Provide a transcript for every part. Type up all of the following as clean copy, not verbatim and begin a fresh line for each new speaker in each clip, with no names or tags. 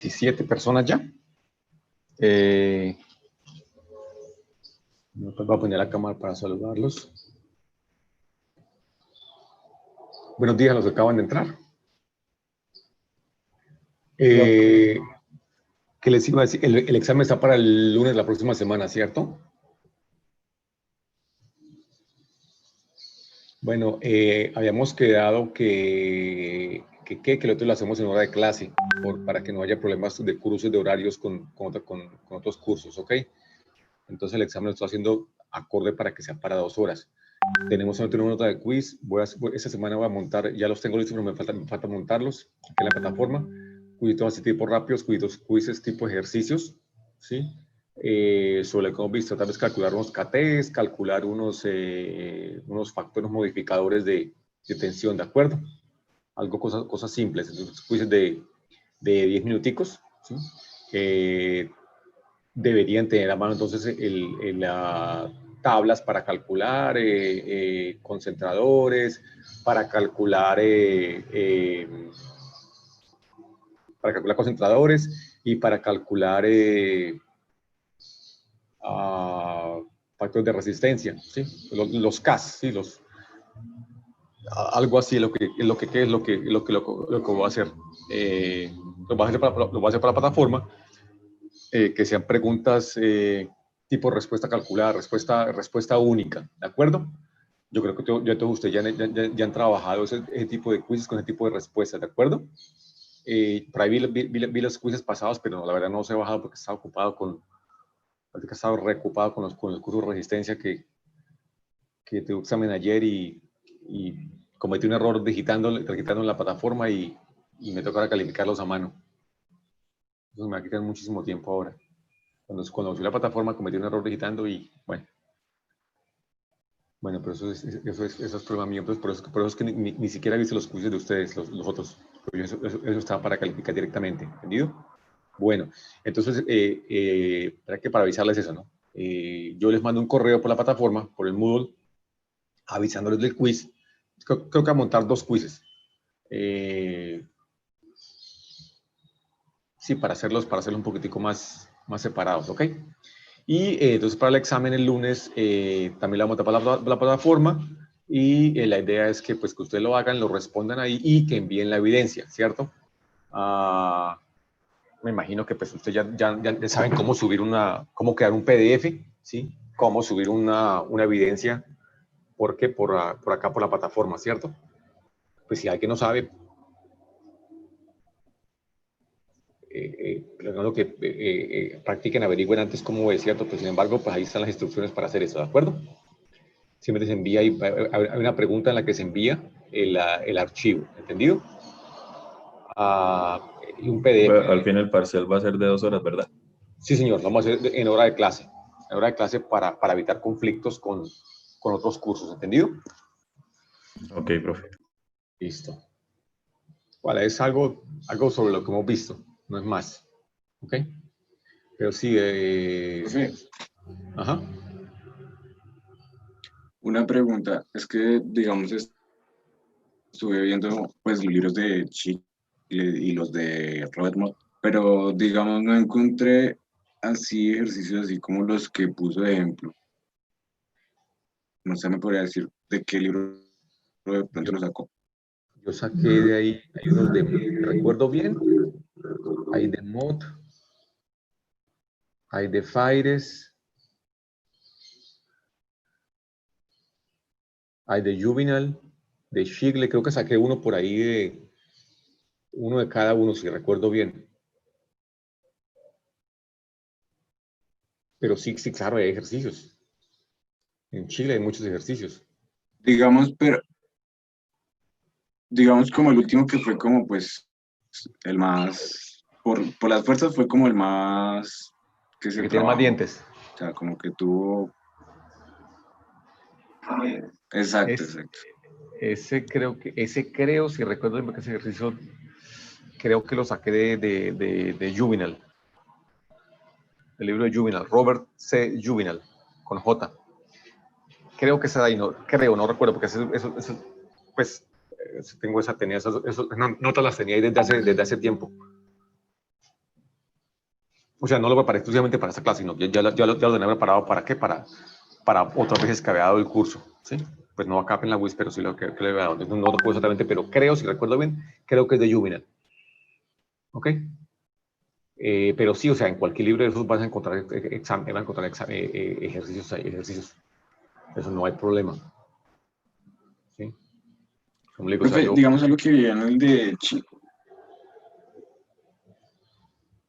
17 personas ya. Voy a poner la cámara para saludarlos. Buenos días a los que acaban de entrar. ¿Qué les iba a decir? El examen está para el lunes de la próxima semana, ¿cierto? Bueno, habíamos quedado que lo otro lo hacemos en hora de clase, para que no haya problemas de cruces de horarios con otros cursos, ¿ok? Entonces el examen lo estoy haciendo acorde para que sea para 2 horas. Tenemos una nota de quiz. Esta semana voy a montar, ya los tengo listos, pero me falta montarlos aquí en la plataforma. Quizitos así tipo rápidos, quizzes tipo ejercicios, ¿sí? Sobre lo que hemos visto, tal vez calcular unos KTs, calcular unos factores modificadores de tensión, ¿de acuerdo? Algo, cosas simples. Entonces, quizzes de 10 minuticos, ¿sí? Deberían tener a mano entonces las tablas para calcular concentradores, para calcular concentradores y para calcular factores de resistencia, ¿sí? Los CAS, ¿sí? Algo así es lo que voy a hacer. Lo voy a hacer para la plataforma. Que sean preguntas tipo respuesta calculada, respuesta única, ¿de acuerdo? Yo creo que todos ustedes ya han trabajado ese tipo de quizzes con ese tipo de respuestas, ¿de acuerdo? Por ahí vi los quizzes pasados, pero no, la verdad no los he bajado porque estaba reocupado con los cursos de resistencia que tuve examen ayer y cometí un error digitando en la plataforma y me toca calificarlos a mano. Entonces me va a quitar muchísimo tiempo ahora. Cuando usé la plataforma cometí un error digitando y bueno, pero eso es problema mío. Pues por eso es que ni siquiera he visto los quizzes de ustedes, los otros. Eso estaba para calificar directamente, ¿entendido? Bueno, entonces, para avisarles eso, ¿no? Yo les mando un correo por la plataforma, por el Moodle, avisándoles del quiz. Creo que voy a montar 2 quizzes. Sí, para hacerlos un poquitico más separados, ¿ok? Y entonces para el examen el lunes también la vamos a montar para la plataforma y la idea es que pues que ustedes lo hagan, lo respondan ahí y que envíen la evidencia, ¿cierto? Me imagino que pues ustedes ya saben cómo cómo crear un PDF, ¿sí? Cómo subir una evidencia, porque por acá por la plataforma, ¿cierto? Pues si alguien no sabe, lo que practiquen, averigüen antes cómo es, ¿cierto? Pues sin embargo, pues ahí están las instrucciones para hacer eso, ¿de acuerdo? Siempre se envía, hay una pregunta en la que se envía el archivo, ¿entendido? Y un PDF.
Pero al fin el parcial va a ser de 2 horas, ¿verdad?
Sí, señor, lo vamos a hacer en hora de clase. En hora de clase para evitar conflictos con otros cursos, ¿entendido?
Ok, profe.
Listo. Vale, es algo sobre lo que hemos visto, no es más. ¿Ok? Pero sí,
Profe,
ajá.
una pregunta, es que, digamos, estuve viendo, pues, los libros de Chile y los de Robert Mott, pero, digamos, no encontré así ejercicios así como los que puso de ejemplo. No sé, me podría decir de qué libro de pronto lo sacó.
Yo saqué de ahí, hay unos recuerdo bien, hay de Mott, hay de Faires, hay de Juvenal, de Schigle, creo que saqué uno por ahí uno de cada uno, si recuerdo bien. Pero sí, claro, hay ejercicios. En Chile hay muchos ejercicios.
Digamos, pero, digamos como el último que fue como, pues, el más, por las fuerzas fue como el más que se
El que tiene más
trabajó.
dientes.
O sea, como que tuvo... Exacto,
Es,
exacto.
ese creo, si recuerdo bien, porque ese ejercicio, creo que lo saqué de Juvenal. El libro de Juvenal, Robert C. Juvenal, con J. Creo que esa de ahí, no recuerdo, porque eso pues, tenía esas notas las tenía ahí desde hace tiempo. O sea, no lo preparé exclusivamente para esta clase, sino ya lo tenía preparado ¿para qué? Para otras veces que había dado el curso, ¿sí? Pues no acá en la WIS, pero sí lo que le había dado. No lo recuerdo exactamente, pero creo, si recuerdo bien, creo que es de Juvenal. ¿Ok? Pero sí, o sea, en cualquier libro de esos vas a encontrar, ejercicios. Eso no hay problema. ¿Sí? Como le digo, o sea,
Profe,
yo...
digamos algo que veía en el de Chico.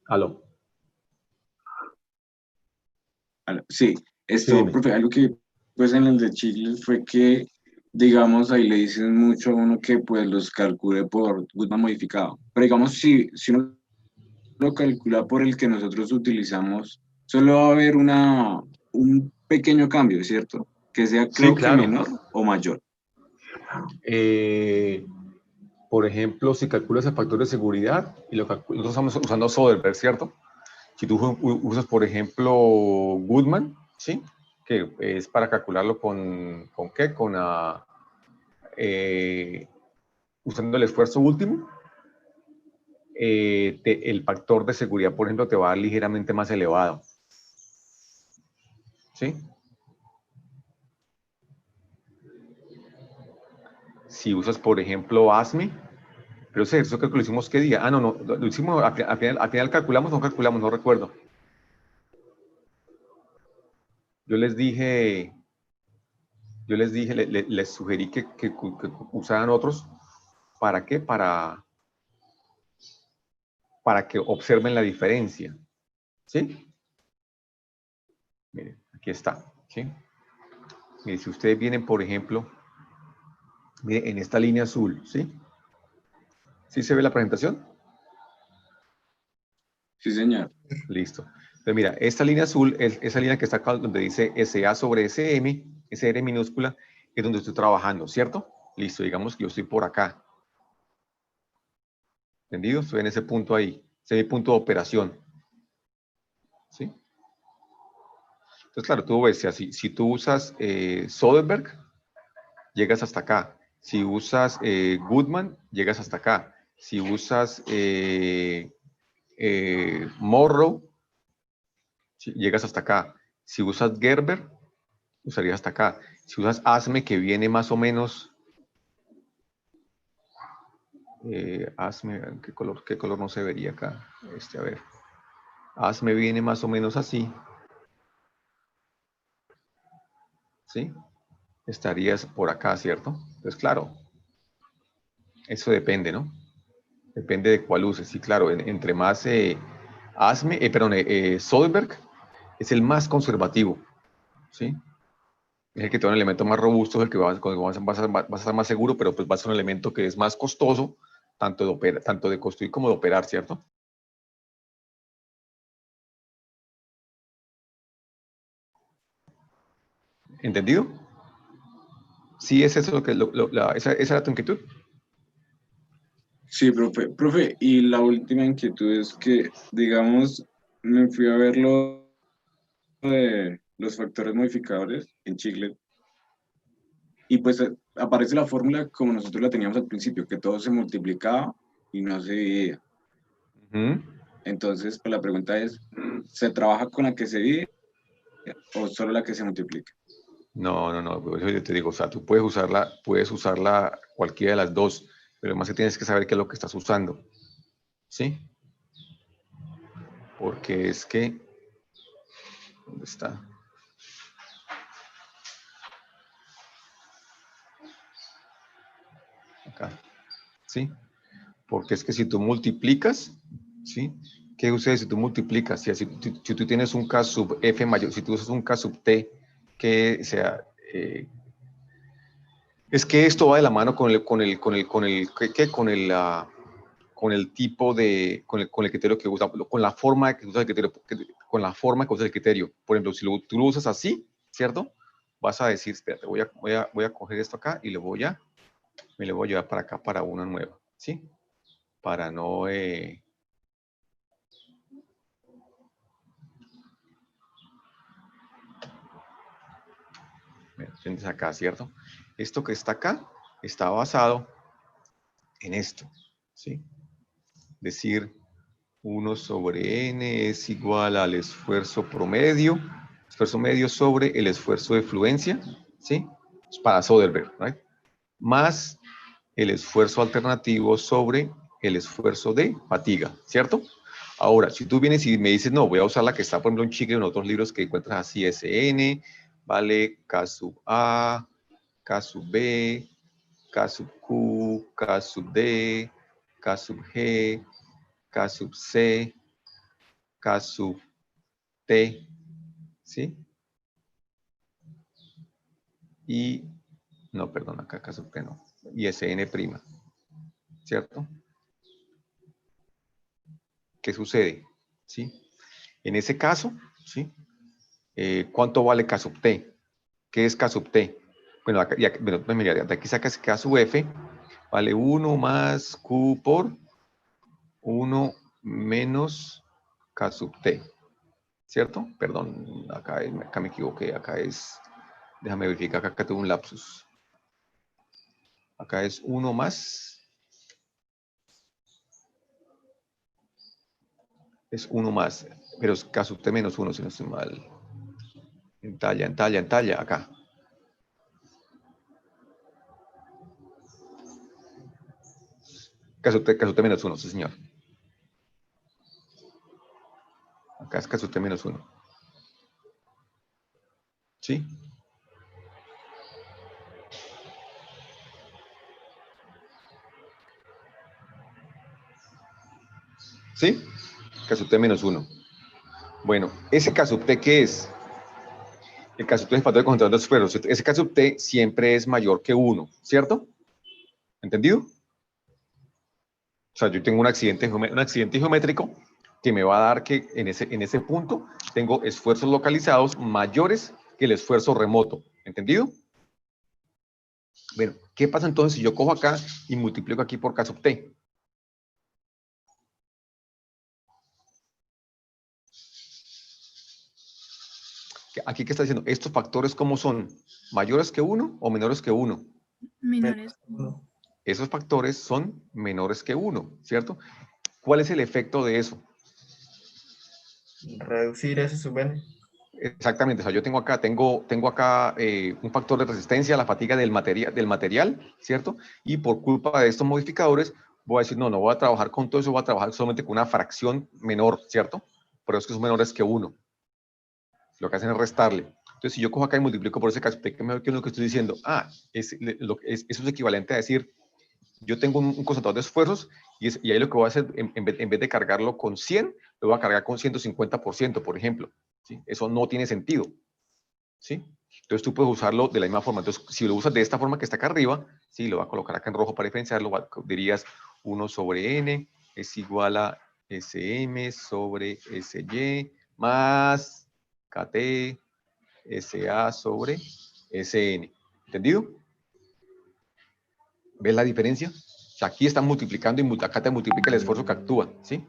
Aló.
Sí,
Sí,
esto,
dime.
profe, algo que pues en el de Chile fue que, digamos, ahí le dicen mucho a uno que pues los calcule por Goodman modificado. Pero digamos, si uno lo calcula por el que nosotros utilizamos, solo va a haber un pequeño cambio, ¿cierto? Que sea
Sí,
creo que
claro.
menor o mayor.
Eh, por ejemplo, si calculas el factor de seguridad y nosotros estamos usando Soderbergh, ¿cierto? Si tú usas, por ejemplo, Goodman, ¿sí? Que es para calcularlo ¿con qué? Usando el esfuerzo último, el factor de seguridad, por ejemplo, te va a dar ligeramente más elevado. ¿Sí? Si usas, por ejemplo, ASME, pero ese ejercicio creo que lo hicimos ¿qué día? Ah, no, lo hicimos, al final calculamos, no recuerdo. Yo les dije, les sugerí que usaran otros. ¿Para qué? Para que observen la diferencia. ¿Sí? Miren, aquí está. ¿Sí? Miren, si ustedes vienen, por ejemplo, miren, en esta línea azul, ¿sí? ¿Sí se ve la presentación?
Sí, señor.
Listo. Entonces, mira, esta línea azul es esa línea que está acá donde dice SA sobre SM, SR minúscula, es donde estoy trabajando, ¿cierto? Listo, digamos que yo estoy por acá. ¿Entendido? Estoy en ese punto ahí. Ese es mi punto de operación. ¿Sí? Entonces, claro, tú ves, si tú usas Soderbergh, llegas hasta acá. Si usas Goodman, llegas hasta acá. Si usas Morrow, llegas hasta acá. Si usas Gerber, usarías hasta acá. Si usas ASME, que viene más o menos... ASME, ¿qué color no se vería acá? A ver. ASME viene más o menos así. ¿Sí? Estarías por acá, ¿cierto? Entonces, claro, eso depende, ¿no? Depende de cuál uses. Sí, claro, entre más Soderbergh es el más conservativo, ¿sí? Es el que te da un elemento más robusto, es el que vas a estar más seguro, pero pues va a ser un elemento que es más costoso, tanto de construir como de operar, ¿cierto? ¿Entendido? Sí, es eso lo que, esa era tu inquietud.
Sí, profe. Profe, y la última inquietud es que, digamos, me fui a ver lo de los factores modificadores en Chiclet y pues aparece la fórmula como nosotros la teníamos al principio, que todo se multiplicaba y no se dividía.
Ujú.
Entonces, pues la pregunta es, ¿se trabaja con la que se divide o solo la que se multiplica?
No, por eso yo te digo, o sea, tú puedes usarla cualquiera de las dos, pero más que tienes que saber qué es lo que estás usando, ¿sí? Porque es que, ¿dónde está? Acá, ¿sí? Porque es que si tú multiplicas, ¿sí? ¿Qué sucede si tú multiplicas? Si tú tienes un K sub F mayor, si tú usas un K sub T, que sea... es que esto va de la mano con el tipo de, con el criterio que usa, con la forma que usa el criterio, con la forma que usa el criterio. Por ejemplo, si tú lo usas así, ¿cierto? Vas a decir, espérate, voy a coger esto acá y me lo voy a llevar para acá para una nueva, ¿sí? Para no... tienes acá, ¿cierto? Esto que está acá está basado en esto, ¿sí? Decir, 1 sobre n es igual al esfuerzo promedio, esfuerzo medio sobre el esfuerzo de fluencia, ¿sí? Es para Soderbergh, ¿right? Más el esfuerzo alternativo sobre el esfuerzo de fatiga, ¿cierto? Ahora, si tú vienes y me dices, no, voy a usar la que está, por ejemplo, en Chicle, en otros libros que encuentras así, SN, vale, K sub A, K sub B, K sub Q, K sub D, K sub G, K sub C, K sub T, ¿sí? Y, no, perdón, acá K sub T no, y SN prima, ¿cierto? ¿Qué sucede? ¿Sí? En ese caso, ¿sí? ¿Cuánto vale K sub T? ¿Qué es K sub T? Bueno, acá, bueno, pues mira, de aquí sacas K sub F, vale 1 más Q por 1 menos K sub T, ¿cierto? Perdón, acá me equivoqué, acá es, déjame verificar, acá tengo un lapsus. Acá es 1 más, es 1 más, pero es K sub T menos 1, si no estoy mal. En talla, acá. K sub T menos 1, sí señor. Acá es K sub T menos 1. ¿Sí? ¿Sí? K sub T menos 1. Bueno, ese K sub T, ¿qué es? El K sub T es el factor de concentración de esfuerzos. Ese K sub T siempre es mayor que 1, ¿cierto? ¿Entendido? O sea, yo tengo un accidente geométrico que me va a dar que en ese punto tengo esfuerzos localizados mayores que el esfuerzo remoto. ¿Entendido? Bueno, ¿qué pasa entonces si yo cojo acá y multiplico aquí por K sub T? Aquí, ¿qué está diciendo? ¿Estos factores cómo son? ¿Mayores que 1 o menores que 1?
Menores.
Esos factores son menores que 1, ¿cierto? ¿Cuál es el efecto de eso?
Reducir S sub n.
Exactamente, o sea, yo tengo acá un factor de resistencia a la fatiga del material, ¿cierto? Y por culpa de estos modificadores, voy a decir, no voy a trabajar con todo eso, voy a trabajar solamente con una fracción menor, ¿cierto? Pero es que son menores que 1. Lo que hacen es restarle. Entonces, si yo cojo acá y multiplico por ese caso, ¿qué es lo que estoy diciendo? Eso es equivalente a decir, yo tengo un concentrador de esfuerzos y ahí lo que voy a hacer, en vez de cargarlo con 100, lo voy a cargar con 150%, por ejemplo. ¿Sí? Eso no tiene sentido. ¿Sí? Entonces tú puedes usarlo de la misma forma. Entonces, si lo usas de esta forma que está acá arriba, ¿sí? Lo voy a colocar acá en rojo para diferenciarlo, dirías 1 sobre n es igual a Sm sobre Sy más Kt Sa sobre Sn. ¿Entendido? ¿Ves la diferencia? O sea, aquí están multiplicando y acá te multiplica el esfuerzo que actúa, ¿sí?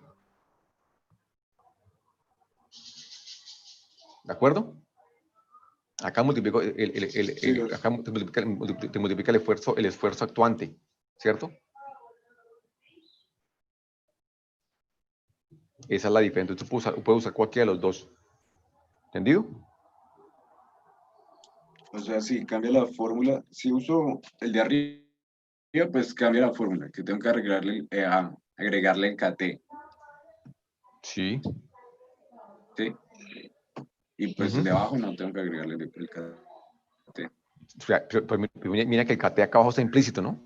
¿De acuerdo? Acá multiplico acá te multiplica el esfuerzo actuante, ¿cierto? Esa es la diferencia. Entonces tú puedes usar cualquiera de los dos. ¿Entendido?
O sea, si cambia la fórmula, si uso el de arriba, pues cambia la fórmula, que tengo que agregarle el KT,
Sí.
¿sí? Y pues el de abajo no tengo que agregarle el KT.
O sea, pero mira que el KT acá abajo está implícito, ¿no?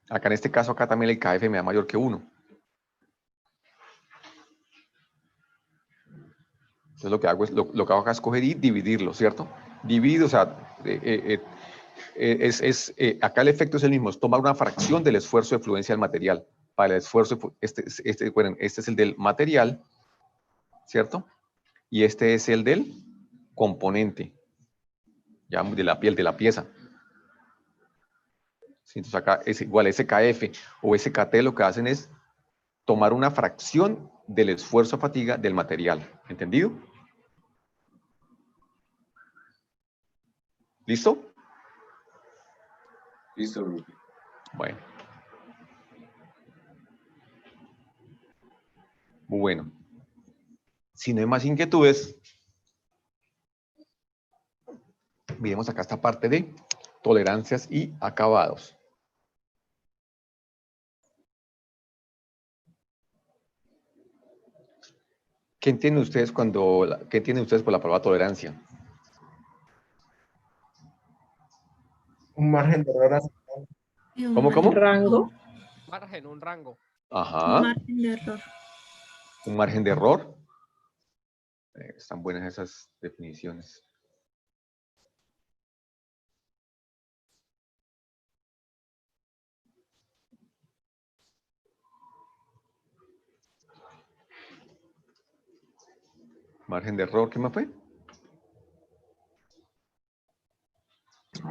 Acá en este caso, acá también el KF me da mayor que 1. Entonces lo que hago es, lo que hago acá es coger y dividirlo, ¿cierto? Divido, o sea, acá el efecto es el mismo, es tomar una fracción del esfuerzo de fluencia del material. Para el esfuerzo, este es el del material, ¿cierto? Y este es el del componente, ya de la pieza. ¿Sí? Entonces acá es igual SKF o SKT, lo que hacen es tomar una fracción del esfuerzo a fatiga del material. ¿Entendido? ¿Listo?
Listo, profe.
Bueno. Bueno. Si no hay más inquietudes, miremos acá esta parte de tolerancias y acabados. ¿Qué entienden ustedes qué entienden ustedes por la palabra tolerancia?
Un margen de error aceptable.
Y un
¿Cómo, cómo?
rango.
Margen, un rango.
Un
Ajá.
margen de error.
Un margen de error. Están buenas esas definiciones. Margen de error, ¿qué más fue?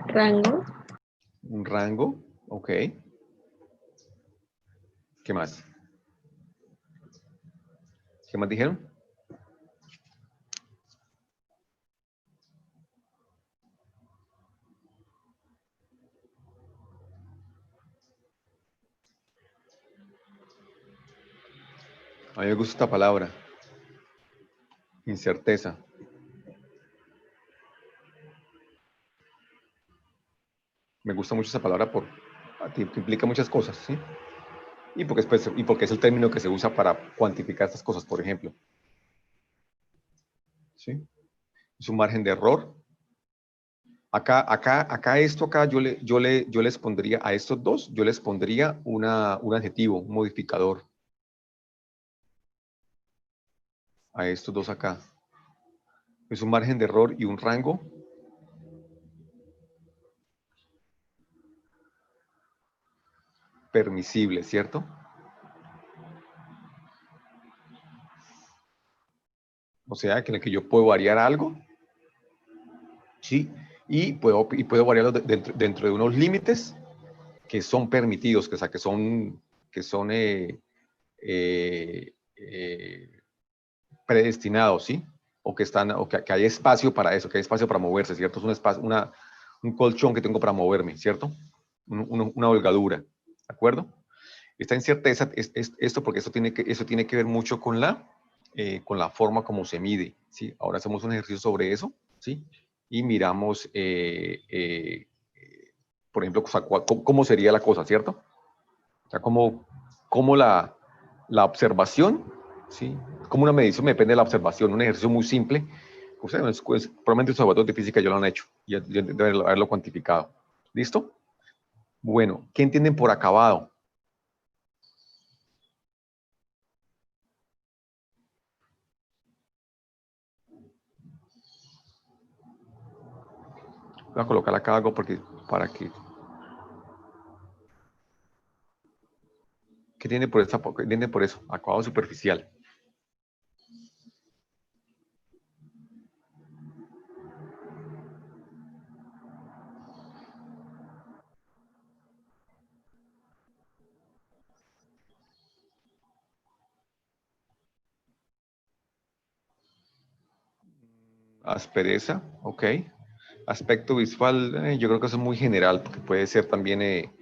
Rango.
Un rango, ok. ¿Qué más? ¿Qué más dijeron? A mí me gusta esta palabra. Incerteza. Me gusta mucho esa palabra porque implica muchas cosas, ¿sí? Y porque es el término que se usa para cuantificar estas cosas, por ejemplo. ¿Sí? Es un margen de error. Acá yo les pondría a estos dos, yo les pondría un adjetivo, un modificador. A estos dos acá. Es un margen de error y un rango. Permisible, ¿cierto? O sea, que en el que yo puedo variar algo, ¿sí? Y puedo variarlo dentro de unos límites que son permitidos, que son predestinados, ¿sí? O que hay espacio para eso, que hay espacio para moverse, ¿cierto? Es un espacio, un colchón que tengo para moverme, ¿cierto? Una holgadura, ¿de acuerdo? Esta incerteza es esto porque eso tiene que ver mucho con la forma como se mide, ¿sí? Ahora hacemos un ejercicio sobre eso, ¿sí? Y miramos, por ejemplo, o sea, cómo sería la cosa, ¿cierto? O sea, cómo la observación, ¿sí? Como una medición depende de la observación, un ejercicio muy simple. Ustedes, probablemente los laboratorios de física ya lo han hecho, ya deben haberlo cuantificado. ¿Listo? Bueno, ¿qué entienden por acabado? Voy a colocar acá algo para que... ¿Qué entienden por eso? Acabado superficial. Aspereza, ok. Aspecto visual, yo creo que eso es muy general, porque puede ser también,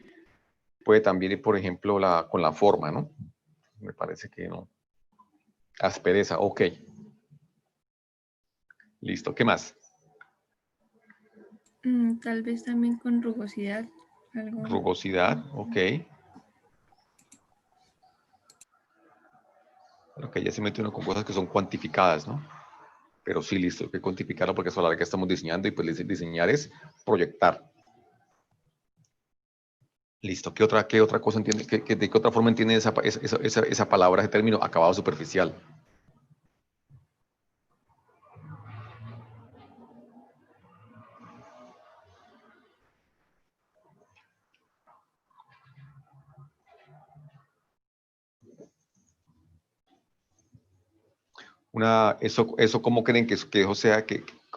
por ejemplo, con la forma, ¿no? Me parece que no. Aspereza, ok. Listo, ¿qué más?
Tal vez también con rugosidad. Algo.
Rugosidad, ok. Pero que ya se mete uno con cosas que son cuantificadas, ¿no? Pero sí, listo, hay que cuantificarlo porque eso es a la que estamos diseñando y pues diseñar es proyectar. Listo, ¿qué otra cosa entiende? ¿De qué otra forma entiende esa palabra, ese término, acabado superficial? Eso ¿cómo creen que eso sea,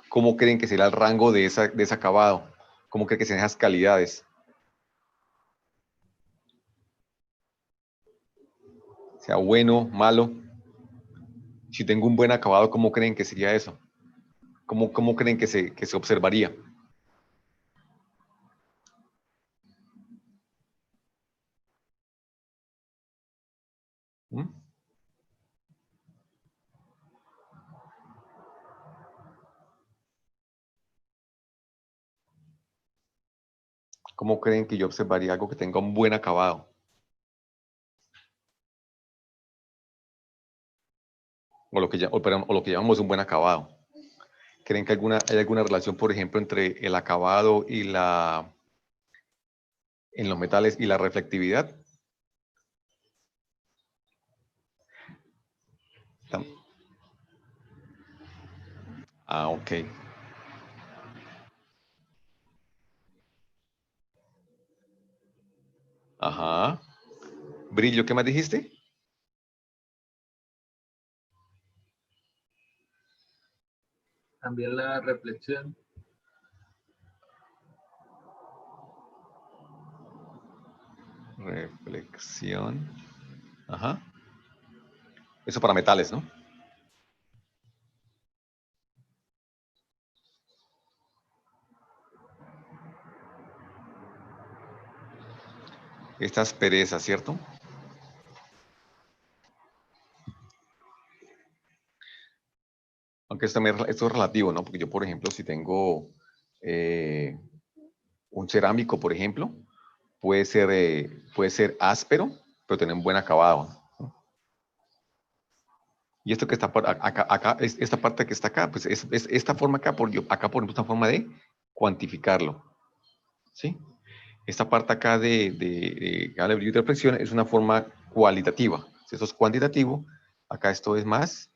cómo creen que será el rango de ese acabado? ¿Cómo creen que sean esas calidades? Sea bueno, malo. Si tengo un buen acabado, ¿cómo creen que sería eso? ¿Cómo creen que se observaría? ¿Mm? ¿Cómo creen que yo observaría algo que tenga un buen acabado? O lo que, o lo que llamamos un buen acabado. ¿Creen que hay alguna relación, por ejemplo, entre el acabado y en los metales y la reflectividad? Ah, ok. Ajá. Brillo, ¿qué más dijiste?
También la reflexión.
Reflexión. Ajá. Eso para metales, ¿no? Esta aspereza, ¿cierto? Aunque esto es relativo, ¿no? Porque yo, por ejemplo, si tengo un cerámico, por ejemplo, puede ser áspero, pero tener un buen acabado, ¿no? Y esto que está acá, esta parte que está acá, pues es esta forma acá, acá por ejemplo, es una forma de cuantificarlo, ¿sí? Esta parte acá de brillo y reflexión es una forma cualitativa. Si esto es cuantitativo, acá esto es más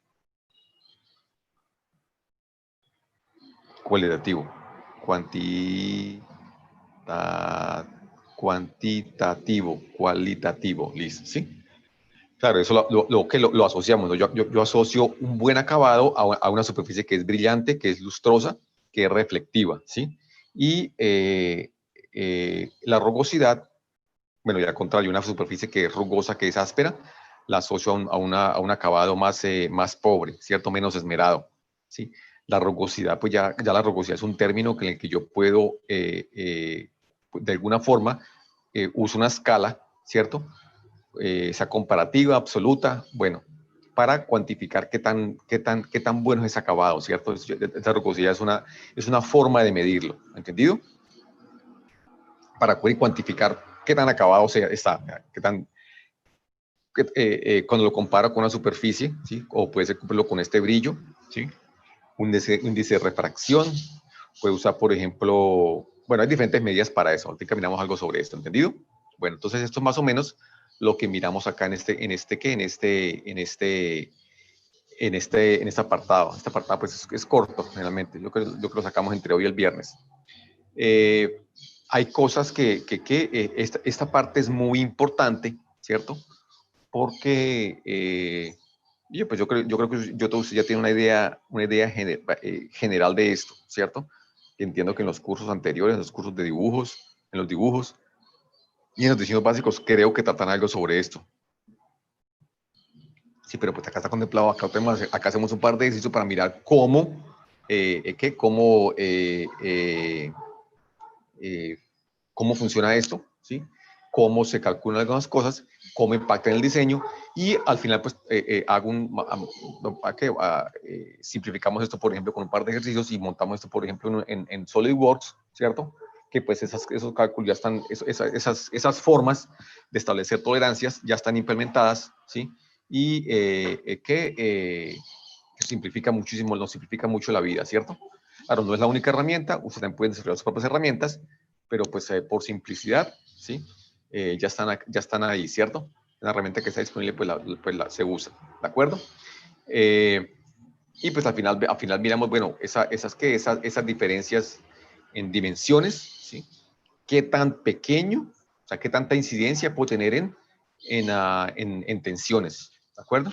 cualitativo. Cualitativo, listo, ¿sí? Claro, eso lo asociamos, ¿no? Yo asocio un buen acabado a una superficie que es brillante, que es lustrosa, que es reflectiva, ¿sí? Y la rugosidad, bueno, y al contrario, una superficie que es rugosa, que es áspera, la asocio a un acabado más pobre, ¿cierto? Menos esmerado, ¿sí? La rugosidad, pues ya la rugosidad es un término en el que yo puedo, de alguna forma, uso una escala, ¿cierto? Esa comparativa absoluta, bueno, para cuantificar qué tan bueno es ese acabado, ¿cierto? Esa rugosidad es una forma de medirlo, ¿entendido? Para poder cuantificar qué tan acabado está, cuando lo comparo con una superficie, ¿sí? O puede ser cumplirlo con este brillo, ¿sí? Un índice de refracción, puede usar, por ejemplo, bueno, hay diferentes medidas para eso, ahorita miramos algo sobre esto, ¿entendido? Bueno, entonces esto es más o menos lo que miramos acá en este apartado. Este apartado pues es corto, generalmente, yo creo que lo sacamos entre hoy y el viernes. Hay cosas esta parte es muy importante, ¿cierto? Porque pues yo creo que todos ya tienen una idea general de esto, ¿cierto? Entiendo que en los cursos anteriores, en los cursos de dibujos, en los dibujos y en los diseños básicos, creo que tratan algo sobre esto. Sí, pero pues acá está contemplado, acá hacemos un par de ejercicios para mirar cómo funciona esto, ¿sí? Cómo se calculan algunas cosas, cómo impacta en el diseño y al final pues simplificamos esto, por ejemplo, con un par de ejercicios y montamos esto, por ejemplo, en SolidWorks, ¿cierto? Que pues esos cálculos ya están, esas formas de establecer tolerancias ya están implementadas, ¿sí? Y que simplifica muchísimo, nos simplifica mucho la vida, ¿cierto? Claro, no es la única herramienta, ustedes también pueden desarrollar sus propias herramientas, pero pues por simplicidad, ¿sí? Ya están ahí, ¿cierto? Una herramienta que está disponible, se usa, ¿de acuerdo? Y pues al final miramos, bueno, esas diferencias en dimensiones, ¿sí? ¿Qué tan pequeño, o sea, qué tanta incidencia puede tener en tensiones, ¿de acuerdo?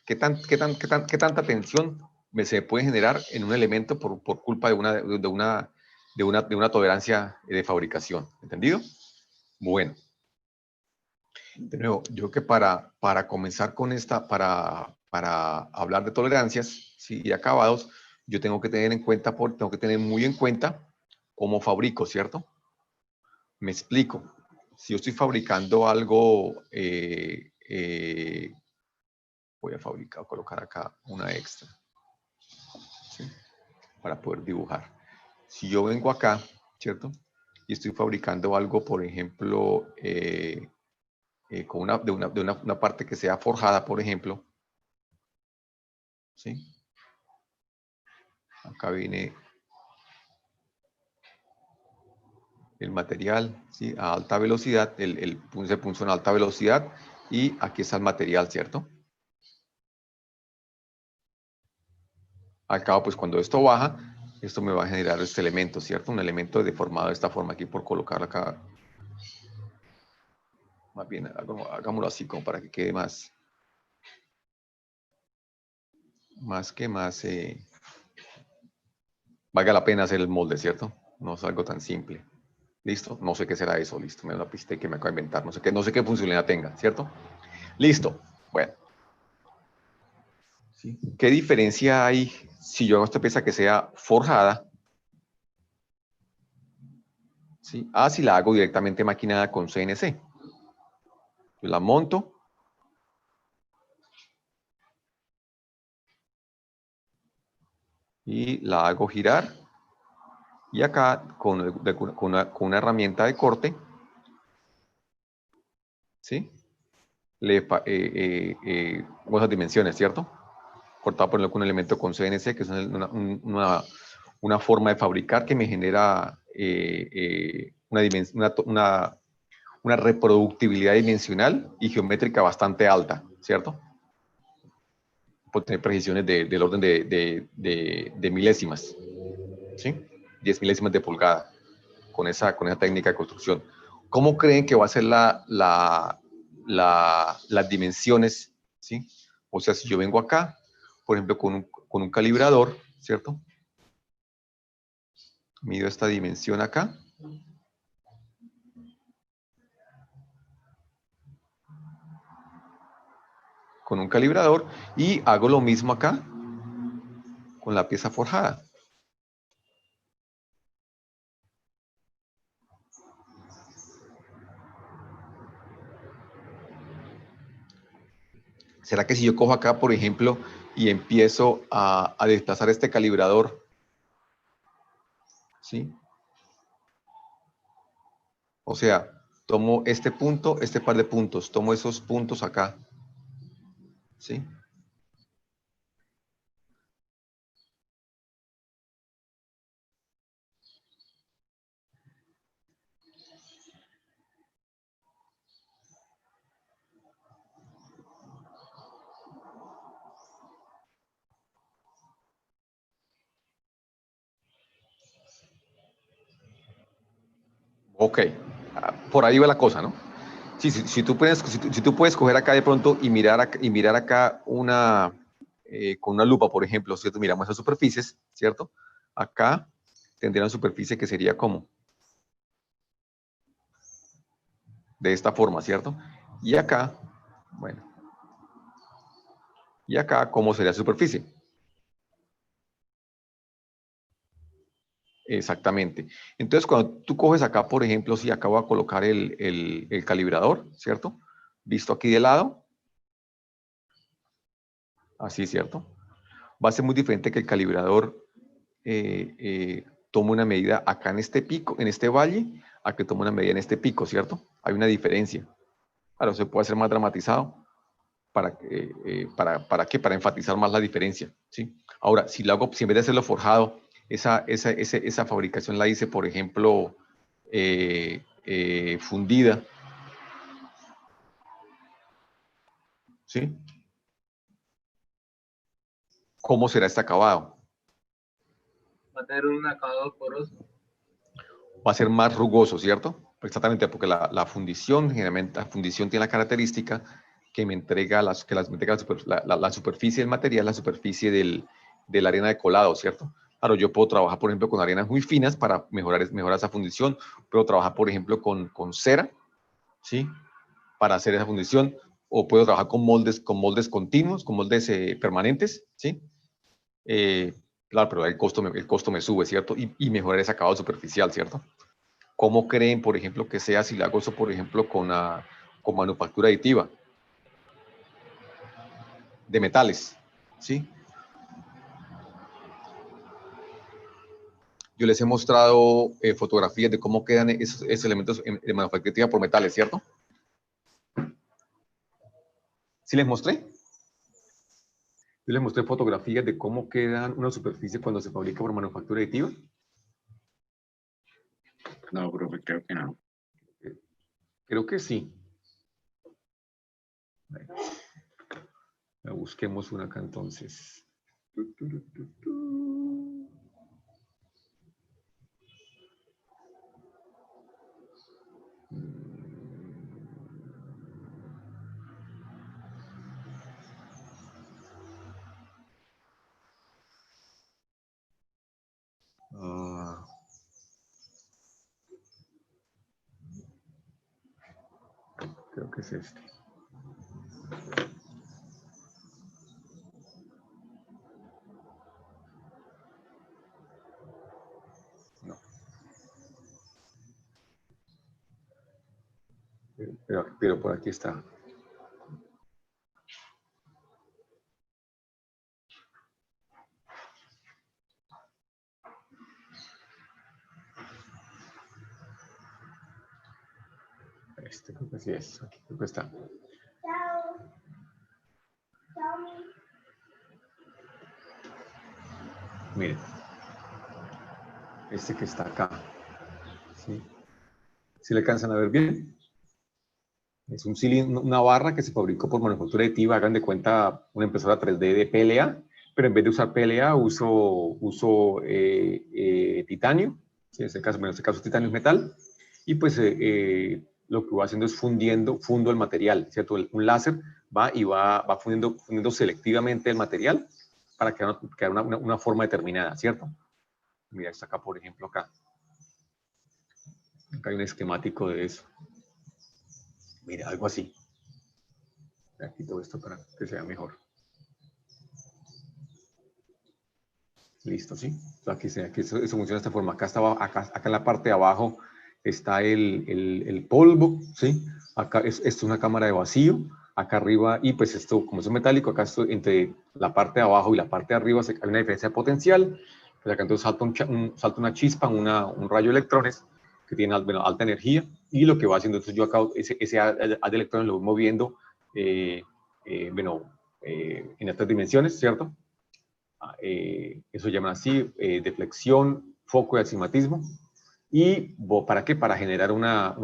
¿Qué tanta tensión se puede generar en un elemento por culpa de una tolerancia de fabricación? ¿Entendido? Bueno. De nuevo, yo creo que para comenzar con para hablar de tolerancias, ¿sí? Y acabados, yo tengo que tener muy en cuenta cómo fabrico, ¿cierto? Me explico. Si yo estoy fabricando algo voy a fabricar, colocar acá una extra, ¿sí? Para poder dibujar. Si yo vengo acá, ¿cierto? Y estoy fabricando algo, por ejemplo, con una parte que sea forjada, por ejemplo, ¿sí? Acá viene el material, ¿sí? A alta velocidad, se puso en alta velocidad y aquí está el material, ¿cierto? Al cabo, pues cuando esto baja, esto me va a generar este elemento, ¿cierto? Un elemento deformado de esta forma aquí por colocarlo acá. Más bien, hagámoslo así como para que quede más valga la pena hacer el molde, ¿cierto? No es algo tan simple. ¿Listo? No sé qué será eso, listo. Me da una pista que me acabo de inventar. No sé qué funcionalidad tenga, ¿cierto? Listo. Bueno. ¿Sí? ¿Qué diferencia hay si yo hago esta pieza que sea forjada? ¿Sí? Ah, si la hago directamente maquinada con CNC. Yo la monto. Y la hago girar. Y acá, con una herramienta de corte, ¿sí? Con esas dimensiones, ¿cierto? Cortado por un elemento con CNC, que es una forma de fabricar que me genera una reproductibilidad dimensional y geométrica bastante alta, ¿cierto? Puedo tener precisiones del orden de milésimas, ¿sí? 10 milésimas de pulgada con esa técnica de construcción. ¿Cómo creen que va a ser las dimensiones, ¿sí? O sea, si yo vengo acá, por ejemplo, con un calibrador, ¿cierto? Mido esta dimensión acá. Con un calibrador y hago lo mismo acá con la pieza forjada. ¿Será que si yo cojo acá, por ejemplo, y empiezo a desplazar este calibrador, ¿sí? O sea, tomo este punto, este par de puntos, tomo esos puntos acá, ¿sí? Ok, por ahí va la cosa, ¿no? Sí, si tú puedes coger acá de pronto y mirar acá con una lupa, por ejemplo, ¿cierto? Miramos esas superficies, ¿cierto? Acá tendría una superficie que sería como de esta forma, ¿cierto? Y acá, bueno, y acá, ¿cómo sería la superficie? Exactamente. Entonces, cuando tú coges acá, por ejemplo, si acá voy a colocar el calibrador, ¿cierto? Visto aquí de lado, así, ¿cierto? Va a ser muy diferente que el calibrador tome una medida acá en este pico, en este valle, a que tome una medida en este pico, ¿cierto? Hay una diferencia. Claro, se puede hacer más dramatizado. ¿Para qué? Para enfatizar más la diferencia, ¿sí? Ahora, si en vez de hacerlo forjado, esa fabricación la hice, por ejemplo, fundida, ¿sí? ¿Cómo será este acabado?
Va a tener un acabado poroso.
Va a ser más rugoso, ¿cierto? Exactamente, porque la fundición, generalmente, la fundición tiene la característica que me entrega la superficie del material, la superficie de la arena de colado, ¿cierto? Claro, yo puedo trabajar, por ejemplo, con arenas muy finas para mejorar esa fundición. Puedo trabajar, por ejemplo, con cera, ¿sí? Para hacer esa fundición. O puedo trabajar con moldes continuos, con moldes permanentes, ¿sí? Claro, pero el costo me sube, ¿cierto? Y mejorar ese acabado superficial, ¿cierto? ¿Cómo creen, por ejemplo, que sea si le hago eso, por ejemplo, con manufactura aditiva? de metales, ¿sí? Yo les he mostrado fotografías de cómo quedan esos elementos de manufactura por metales, ¿cierto? ¿Sí les mostré? Yo les mostré fotografías de cómo quedan una superficie cuando se fabrica por manufactura aditiva.
No, profe, creo que no.
Creo que sí. Busquemos una acá entonces. Creo que es este. No. Pero por aquí está. Este creo que sí es. Aquí creo que está. Miren. Este que está acá. ¿Sí? ¿Sí le alcanzan a ver bien? Es un cilindro, una barra que se fabricó por manufactura aditiva. Hagan de cuenta una impresora 3D de PLA, pero en vez de usar PLA uso titanio. ¿Sí? En este caso titanio es metal. Y pues lo que voy haciendo es fundo el material, ¿cierto? Un láser va fundiendo selectivamente el material para crear una forma determinada, ¿cierto? Mira, está acá, por ejemplo, acá. Acá hay un esquemático de eso. Mira, algo así. Aquí todo esto para que sea mejor. Listo, ¿sí? Aquí eso funciona de esta forma. Acá en la parte de abajo está el polvo, ¿sí? Acá esto es una cámara de vacío. Acá arriba, y pues esto, como es metálico, acá entre la parte de abajo y la parte de arriba hay una diferencia de potencial. Pues acá entonces salta una chispa, un rayo de electrones que tiene alta energía, y lo que va haciendo, entonces yo acá ese haz de electrones lo voy moviendo, en estas dimensiones, ¿cierto? Eso llaman así, deflexión, foco y aximatismo. ¿Y para qué? Para generar una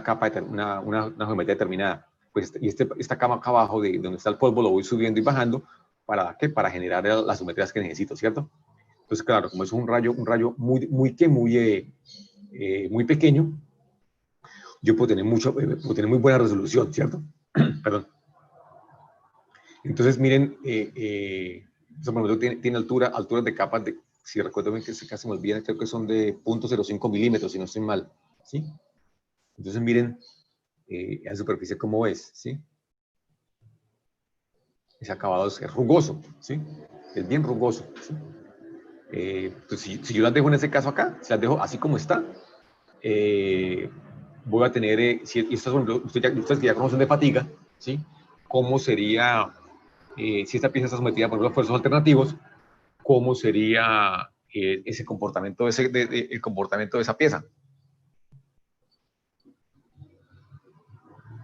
capa, una geometría determinada. Pues, esta cama acá abajo, de donde está el polvo, lo voy subiendo y bajando. ¿Para qué? Para generar las geometrías que necesito, ¿cierto? Entonces, claro, como es un rayo muy pequeño, yo puedo tener muy buena resolución, ¿cierto? Perdón. Entonces, miren, tiene alturas de capas de, si recuerdo bien que se casi me olvida, creo que son de 0.05 milímetros, si no estoy mal, ¿sí? Entonces, miren la superficie cómo es, ¿sí? Ese acabado es rugoso, ¿sí? Es bien rugoso, ¿sí? Pues si yo las dejo en ese caso acá, si las dejo así como está, voy a tener, ustedes que ya conocen de fatiga, ¿sí? ¿Cómo sería, si esta pieza está sometida por los esfuerzos alternativos, cómo sería ese comportamiento, el comportamiento de esa pieza?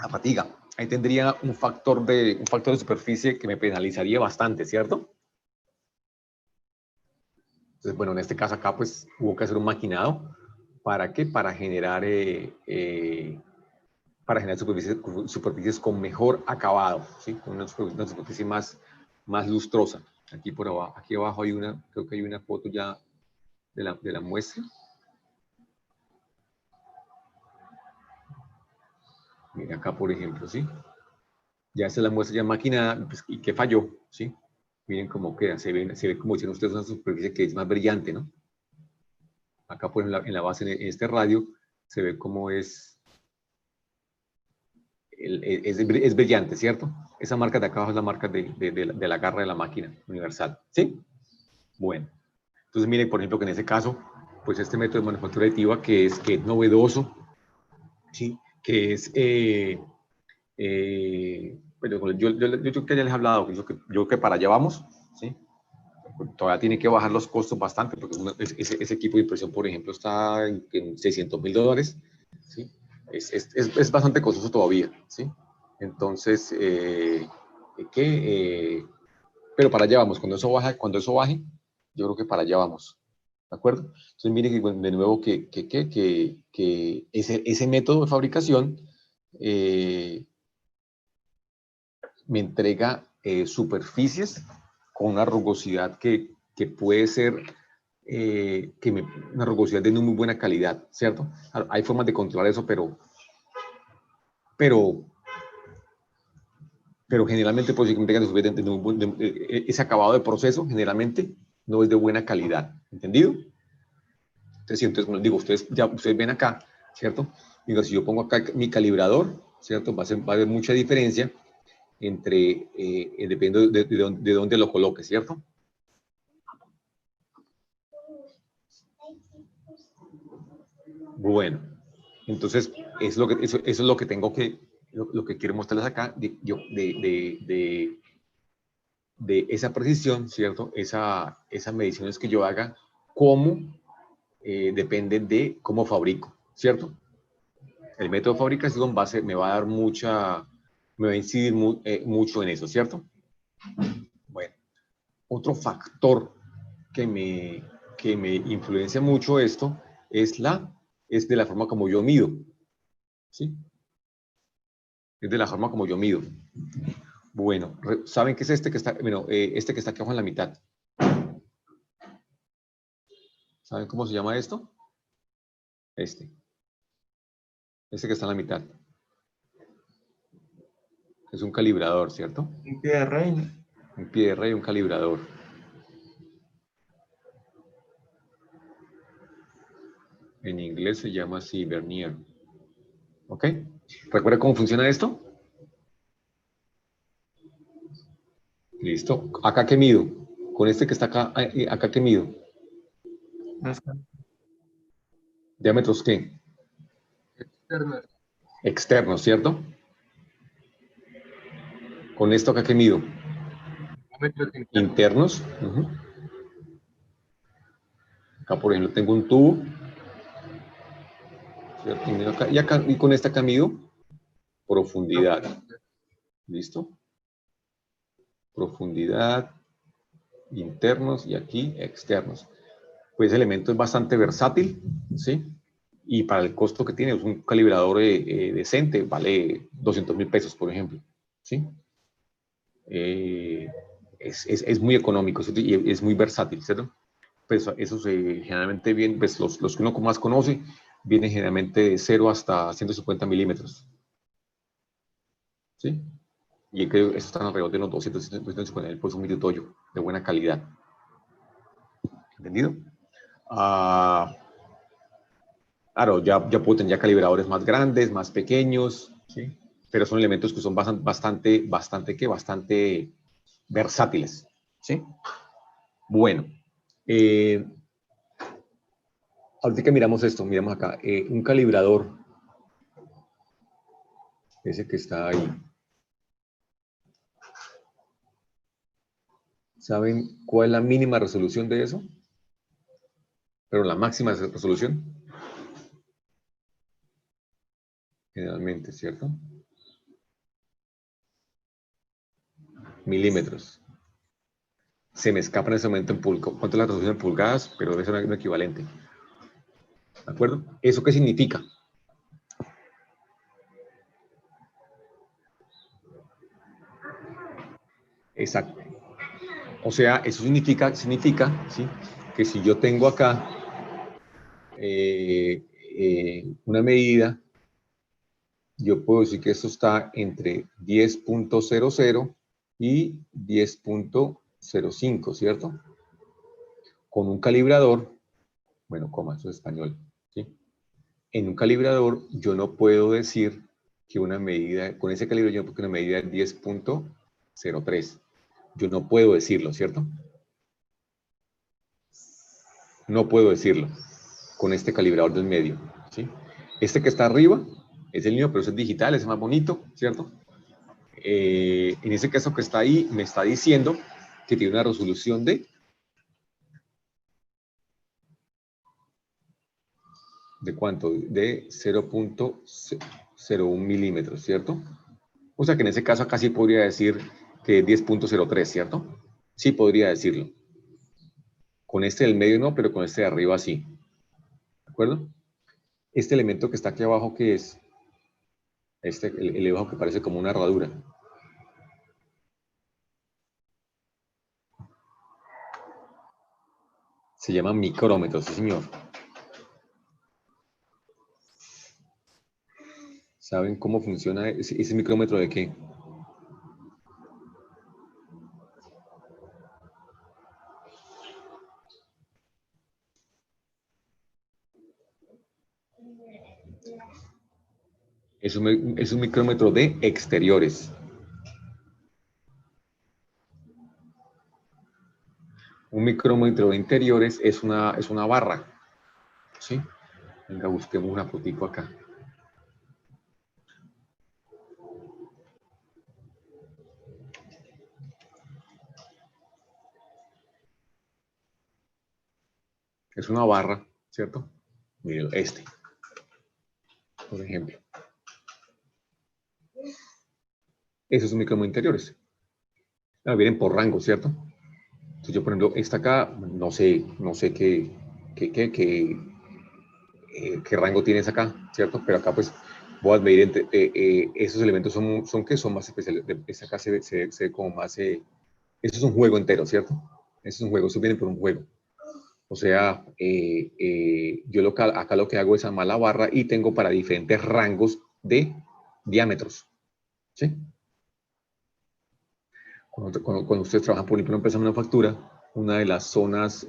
La fatiga. Ahí tendría un factor de superficie que me penalizaría bastante, ¿cierto? Entonces, bueno, en este caso acá, pues, hubo que hacer un maquinado. ¿Para qué? Para generar superficies con mejor acabado, ¿sí? Con una superficie más lustrosa. Aquí abajo creo que hay una foto ya de la muestra. Mira acá, por ejemplo, ¿sí? Ya esta es la muestra ya maquinada, pues, y que falló, ¿sí? Miren cómo queda, se ve como dicen ustedes, una superficie que es más brillante, ¿no? Acá por en la base, en este radio, se ve cómo es brillante, ¿cierto? Esa marca de acá abajo es la marca de la garra de la máquina universal, ¿sí? Bueno, entonces miren, por ejemplo, que en ese caso, pues este método de manufactura aditiva que es novedoso, ¿sí? Que es, Pero yo creo que ya les he hablado, yo creo que para allá vamos, ¿sí? Todavía tiene que bajar los costos bastante, porque ese equipo de impresión, por ejemplo, está en $600.000, ¿sí? Es bastante costoso todavía, ¿sí? Entonces, pero para allá vamos, cuando eso baje, yo creo que para allá vamos, ¿de acuerdo? Entonces, mire que de nuevo que ese método de fabricación me entrega superficies con una rugosidad que puede ser una rugosidad de muy buena calidad, ¿cierto? Hay formas de controlar eso, pero generalmente pues, que me entregan ese acabado de proceso generalmente no es de buena calidad, ¿entendido? Entonces, como les digo, ustedes ven acá, ¿cierto? Digo, si yo pongo acá mi calibrador, ¿cierto? Va a haber mucha diferencia entre, dependiendo de dónde lo coloque, ¿cierto? Bueno, entonces, eso es lo que tengo lo que quiero mostrarles acá, de esa precisión, ¿cierto? Esas mediciones que yo haga, cómo dependen de cómo fabrico, ¿cierto? El método de fabricación me va a dar me va a incidir mucho en eso, ¿cierto? Bueno, otro factor que me influencia mucho esto es de la forma como yo mido, ¿sí? Es de la forma como yo mido. Bueno, ¿saben qué es este que está, bueno, este que está aquí abajo en la mitad? ¿Saben cómo se llama esto? Este que está en la mitad. Es un calibrador, ¿cierto?
Un pie de rey.
Un pie de rey, un calibrador. En inglés se llama así, vernier. ¿Ok? ¿Recuerda cómo funciona esto? Listo. ¿Acá qué mido? Con este que está acá, ¿acá qué mido? ¿Diámetros qué?
Externos.
Externos, ¿cierto? Con esto acá qué mido? Internos. Acá, por ejemplo, tengo un tubo. ¿Cierto? Y con esta acá mido profundidad. ¿Listo? Profundidad, internos y aquí externos. Pues ese elemento es bastante versátil, ¿sí? Y para el costo que tiene, es un calibrador decente, vale $200.000, por ejemplo, ¿sí? Es muy económico y es muy versátil, ¿cierto? Pues eso generalmente viene, pues los que uno más conoce, vienen generalmente de 0 hasta 150 milímetros, ¿sí? Y creo que estos están alrededor de unos 250 por un minutoyo de buena calidad. ¿Entendido? Claro, ya puedo tener calibradores más grandes, más pequeños, ¿sí? Pero son elementos que son bastante versátiles, ¿sí? Bueno, ahorita que miramos esto, miramos acá, un calibrador, ese que está ahí. ¿Saben cuál es la mínima resolución de eso? Pero la máxima resolución. Generalmente, ¿cierto? Milímetros. Se me escapa en ese momento en pulgadas. ¿Cuánto es la resolución en pulgadas? Pero debe ser un equivalente. ¿De acuerdo? ¿Eso qué significa? Exacto. O sea, eso significa ¿sí? Que si yo tengo acá una medida, yo puedo decir que esto está entre 10.00 y 10.05, ¿cierto? Con un calibrador, bueno, coma, eso es español, ¿sí? En un calibrador yo no puedo decir que una medida, con ese calibrador yo no puedo que una medida es 10.03. Yo no puedo decirlo, ¿cierto? No puedo decirlo con este calibrador del medio, ¿sí? Este que está arriba es el mío, pero es digital, es más bonito, ¿cierto? en ese caso que está ahí, me está diciendo que tiene una resolución ¿de cuánto? De 0.01 milímetros, ¿cierto? O sea que en ese caso acá sí podría decir que es 10.03, ¿cierto? Sí podría decirlo. Con este del medio no, pero con este de arriba sí. ¿De acuerdo? Este elemento que está aquí abajo, ¿qué es? El de abajo que parece como una herradura. Se llama micrómetro, sí señor. ¿Saben cómo funciona ese micrómetro de qué? Es un micrómetro de exteriores. Un micrómetro de interiores es una barra. ¿Sí? Venga, busquemos una fotico acá. Es una barra, ¿cierto? Miren, por ejemplo. Esos son micrómetros interiores. Vienen por rango, ¿cierto? Entonces yo, por ejemplo, esta acá, no sé qué rango tienes acá, ¿cierto? Pero acá pues voy a medir esos elementos son más especiales. Esta acá se ve como más, eso es un juego entero, ¿cierto? Eso es un juego, eso viene por un juego. O sea, yo acá lo que hago es armar la barra y tengo para diferentes rangos de diámetros, ¿sí? Cuando ustedes trabajan, por ejemplo, en una empresa de manufactura, una de las zonas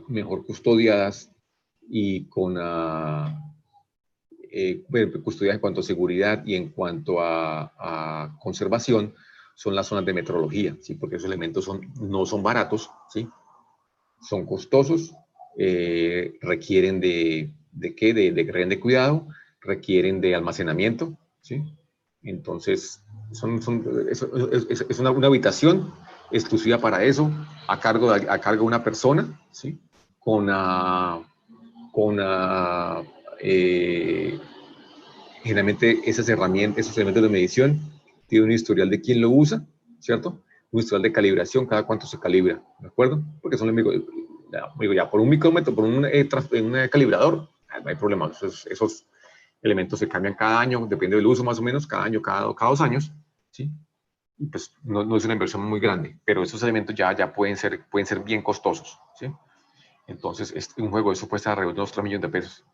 mejor custodiadas y con custodiadas en cuanto a seguridad y en cuanto a conservación son las zonas de metrología, ¿sí? Porque esos elementos no son baratos, ¿sí? Son costosos, requieren de de cuidado, requieren de almacenamiento, ¿sí? Entonces, es una habitación exclusiva para eso, a cargo de una persona, ¿sí? Generalmente esos elementos de medición tienen un historial de quién lo usa, ¿cierto? Un historial de calibración, cada cuánto se calibra, ¿de acuerdo? Porque son, ya por un micrómetro, por un calibrador, no hay problema. Esos elementos se cambian cada año, depende del uso más o menos, cada año, cada 2 años, ¿sí? Y pues no es una inversión muy grande, pero esos elementos ya pueden ser bien costosos, ¿sí? Entonces, un juego de eso cuesta alrededor de unos 3 millones de pesos.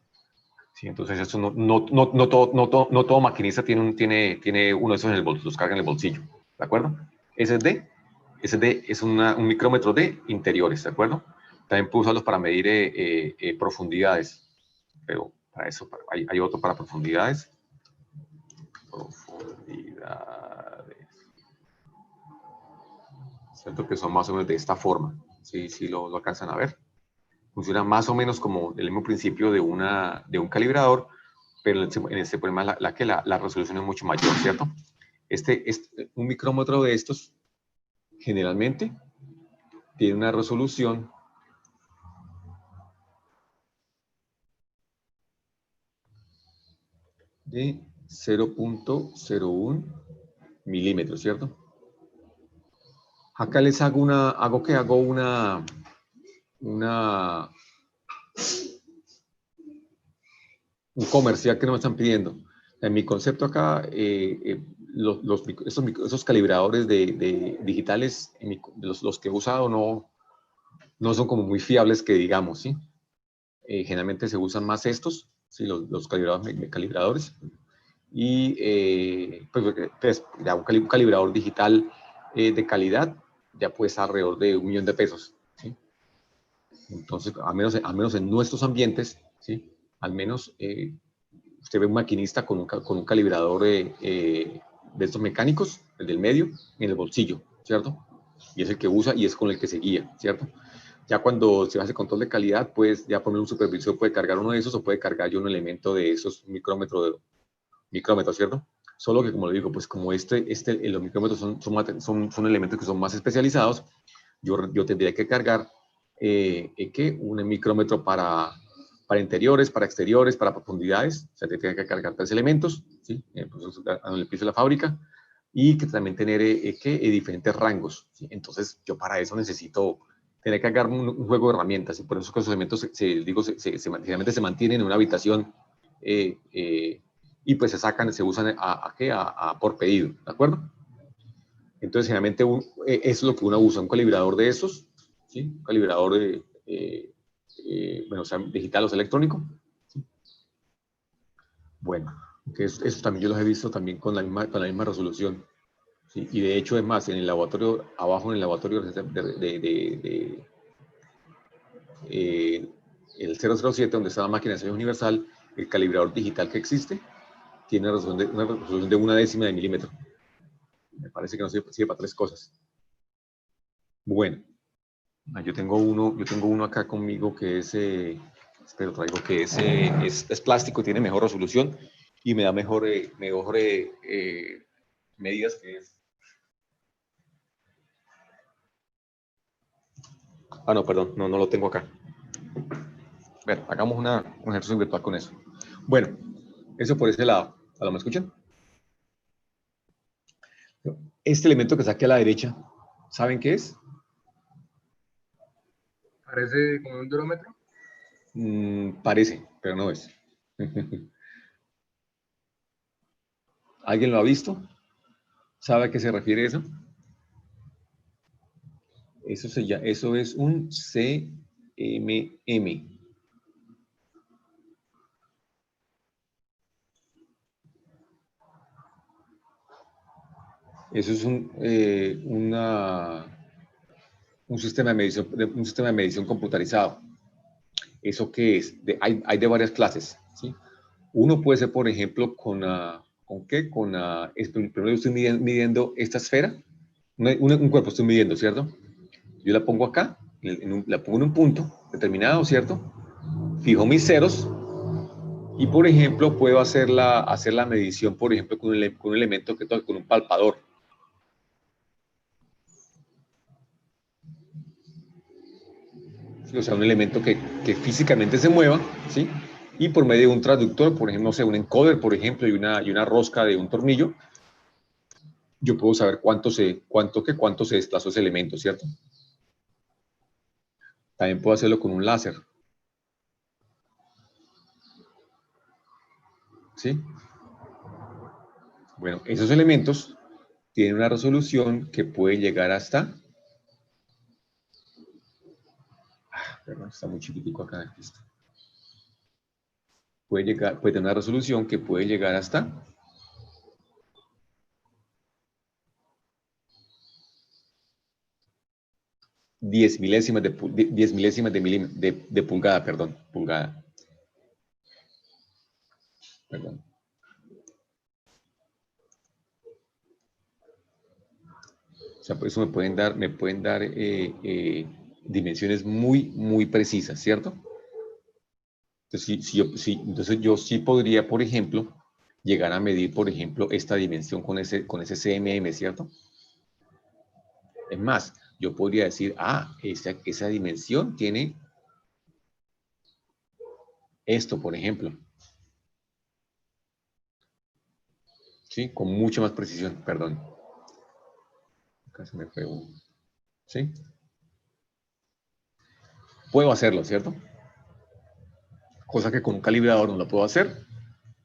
Sí, entonces eso no todo maquinista tiene uno de esos en el bolsillo, los carga en el bolsillo, ¿de acuerdo? SSD es un micrómetro de interiores, ¿de acuerdo? También puedo usarlos para medir profundidades, pero para eso hay otro para profundidades. ¿Cierto? Que son más o menos de esta forma, ¿sí? Si lo alcanzan a ver. Funciona más o menos como el mismo principio de un calibrador, pero en este problema la resolución es mucho mayor, ¿cierto? Un micrómetro de estos generalmente tiene una resolución de 0.01 milímetros, ¿cierto? Acá les hago un comercial que no me están pidiendo. En mi concepto acá, esos calibradores digitales, los que he usado no son como muy fiables que digamos, ¿sí? Generalmente se usan más estos, ¿sí? Los calibradores. Y pues ya un calibrador digital de calidad ya puede estar alrededor de $1 millón de pesos, ¿sí? Entonces, al menos en nuestros ambientes, ¿sí? Al menos usted ve un maquinista con un calibrador de estos mecánicos, el del medio, en el bolsillo, ¿cierto? Y es el que usa y es con el que se guía, ¿cierto? Ya cuando se hace control de calidad, pues ya poner un supervisor puede cargar uno de esos o puede cargar yo un elemento de esos micrómetros, ¿cierto? Solo que, como le digo, pues como los micrómetros son elementos que son más especializados, yo tendría que cargar un micrómetro para interiores, para exteriores, para profundidades. O sea, tendría que cargar 3 elementos, ¿sí? Pues, en el piso de la fábrica, y que también tener diferentes rangos, ¿sí? Entonces, yo para eso necesito tener que cargar un juego de herramientas, y por eso que esos elementos generalmente se mantienen en una habitación y pues se usan por pedido, ¿de acuerdo? Entonces, generalmente eso es lo que uno usa, un calibrador de esos, ¿sí? Un calibrador o sea, digital o electrónico, ¿sí? Bueno, que eso también yo los he visto también con la misma resolución, ¿sí? Y de hecho, es más, en el laboratorio, abajo en el laboratorio el 007, donde está la máquina de ensayo universal, el calibrador digital que existe, tiene una resolución de 1/10 de milímetro. Me parece que no sirve para 3 cosas. Bueno, yo tengo uno acá conmigo que es, traigo que es plástico, tiene mejor resolución y me da mejor medidas, que es... Ah, no, perdón, no lo tengo acá. Bueno, hagamos un ejercicio virtual con eso. Bueno, eso por ese lado. ¿Ahora me escuchan? Este elemento que está aquí a la derecha, ¿saben qué es?
Parece como un durómetro.
Parece, pero no es. ¿Alguien lo ha visto? ¿Sabe a qué se refiere eso? Eso es un CMM. Eso es un sistema de medición computarizado. ¿Eso qué es? Hay de varias clases, ¿sí? Uno puede ser, por ejemplo, ¿con qué? Primero yo estoy midiendo esta esfera, un cuerpo estoy midiendo, ¿cierto? Yo la pongo acá, la pongo en un punto determinado, ¿cierto? Fijo mis ceros y, por ejemplo, puedo hacer la medición, por ejemplo, con un elemento con un palpador. ¿Sí? O sea, un elemento que físicamente se mueva, ¿sí? Y por medio de un traductor, por ejemplo, no sé, un encoder, por ejemplo, y una rosca de un tornillo, yo puedo saber cuánto se desplazó ese elemento, ¿cierto? También puedo hacerlo con un láser. ¿Sí? Bueno, esos elementos tienen una resolución que puede llegar hasta... perdón, está muy chiquitico acá. Puede tener una resolución que puede llegar hasta... 10 milésimas de pulgada, perdón. Perdón. O sea, por eso me pueden dar dimensiones muy, muy precisas, ¿cierto? Entonces, entonces yo sí podría, por ejemplo, llegar a medir, por ejemplo, esta dimensión con ese CMM, ¿cierto? Es más, yo podría decir, esa dimensión tiene esto, por ejemplo. ¿Sí? Con mucha más precisión, perdón. Acá se me fue uno. ¿Sí? Puedo hacerlo, ¿cierto? Cosa que con un calibrador no lo puedo hacer,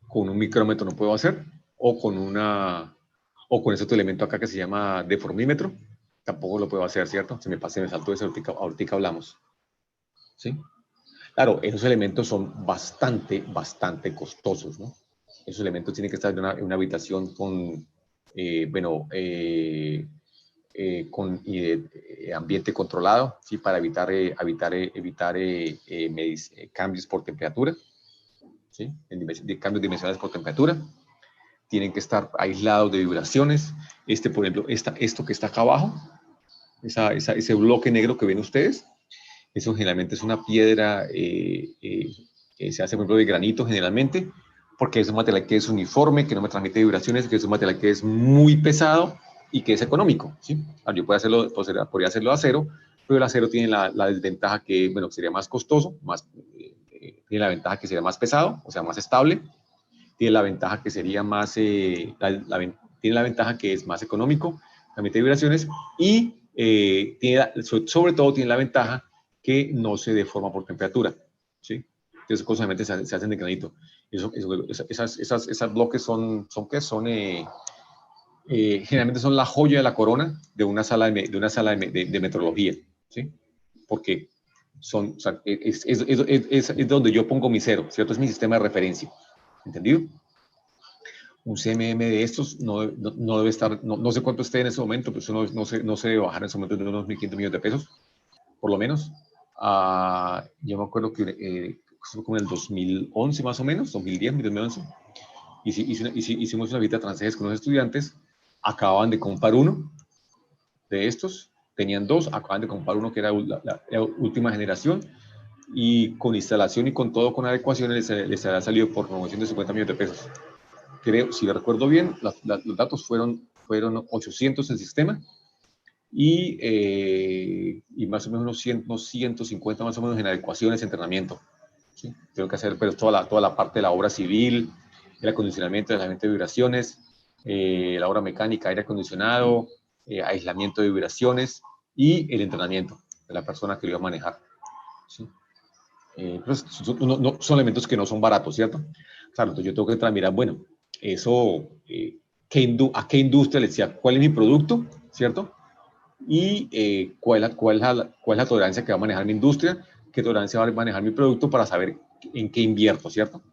con un micrómetro no puedo hacer, o con ese otro elemento acá que se llama deformímetro, tampoco lo puedo hacer, ¿cierto? Se me saltó eso, ahorita hablamos. ¿Sí? Claro, esos elementos son bastante costosos, ¿no? Esos elementos tienen que estar en una habitación con ambiente controlado, ¿sí? Para evitar cambios por temperatura, ¿sí? Cambios dimensionales por temperatura. Tienen que estar aislados de vibraciones. Por ejemplo, esto que está acá abajo, ese bloque negro que ven ustedes, eso generalmente es una piedra, se hace, por ejemplo, de granito generalmente, porque es un material que es uniforme, que no me transmite vibraciones, que es un material que es muy pesado y que es económico, ¿sí? Yo podría hacerlo de acero, pero el acero tiene la desventaja que, bueno, sería más costoso, tiene la ventaja que sería más pesado, o sea, más estable, tiene la ventaja que sería más, tiene la ventaja que es más económico, transmite vibraciones y sobre todo tiene la ventaja que no se deforma por temperatura, ¿sí? Entonces, constantemente se hacen de granito. Esas bloques generalmente son la joya de la corona de una sala de metrología, ¿sí? Porque o sea, es donde yo pongo mi cero, ¿cierto? Es mi sistema de referencia, ¿entendido? Un CMM de estos no debe estar, no sé cuánto esté en ese momento, pero eso no se debe bajar en ese momento de unos 1.500 millones de pesos, por lo menos. Yo me acuerdo que fue como en el 2011 más o menos, 2010, 2011, hicimos una visita a Transejes con los estudiantes, acababan de comprar uno de estos, tenían dos, acaban de comprar uno que era la última generación, y con instalación y con todo, con adecuaciones, les había salido por 950 millones de pesos. Creo, si recuerdo bien, los datos fueron 800 el sistema, y más o menos unos 150 más o menos en adecuaciones, entrenamiento. ¿Sí? Tengo que hacer pero toda la parte de la obra civil, el acondicionamiento, el aislamiento de vibraciones, la obra mecánica, aire acondicionado, aislamiento de vibraciones y el entrenamiento de la persona que lo iba a manejar. ¿Sí? Pues son elementos que no son baratos, ¿cierto? Claro, entonces yo tengo que entrar a mirar, bueno, eso, ¿a qué industria le decía? ¿Cuál es mi producto? ¿Cierto? Y cuál es la tolerancia que va a manejar mi industria, qué tolerancia va a manejar mi producto para saber en qué invierto, ¿cierto?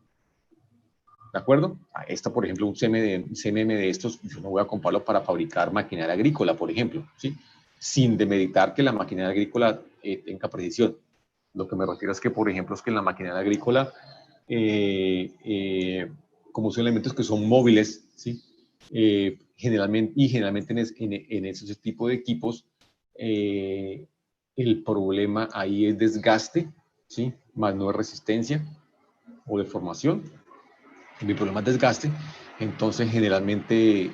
¿De acuerdo? Esta, por ejemplo, un CMM de estos, yo no voy a comprarlo para fabricar maquinaria agrícola, por ejemplo, ¿sí? Sin demeritar que la maquinaria agrícola tenga precisión. Lo que me refiero es que, por ejemplo, es que en la maquinaria agrícola, como son elementos que son móviles, ¿sí? Generalmente en esos tipos de equipos, el problema ahí es desgaste, ¿sí? Más no es resistencia o deformación. Mi problema es desgaste. Entonces, generalmente,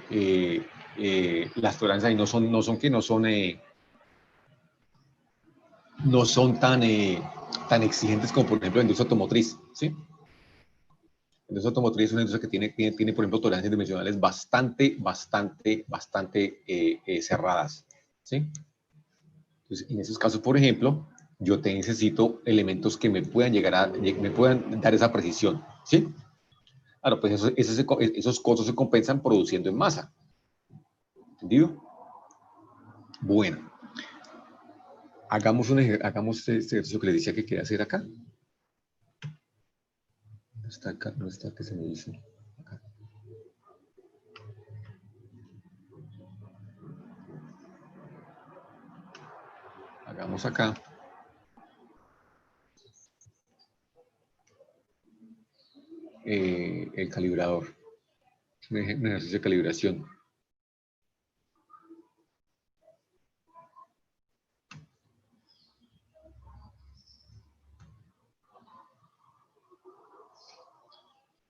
las tolerancias ahí no son tan exigentes como, por ejemplo, la industria automotriz, ¿sí? La industria automotriz es una industria que tiene, por ejemplo, tolerancias dimensionales bastante cerradas, ¿sí? Entonces, en esos casos, por ejemplo, yo necesito elementos que me puedan dar esa precisión, ¿sí? Claro, pues esos costos se compensan produciendo en masa. ¿Entendido? Bueno. Hagamos este ejercicio que les decía que quería hacer acá. No está acá, no está, que se me dice. Acá. Hagamos acá. El calibrador. Un ejercicio de calibración.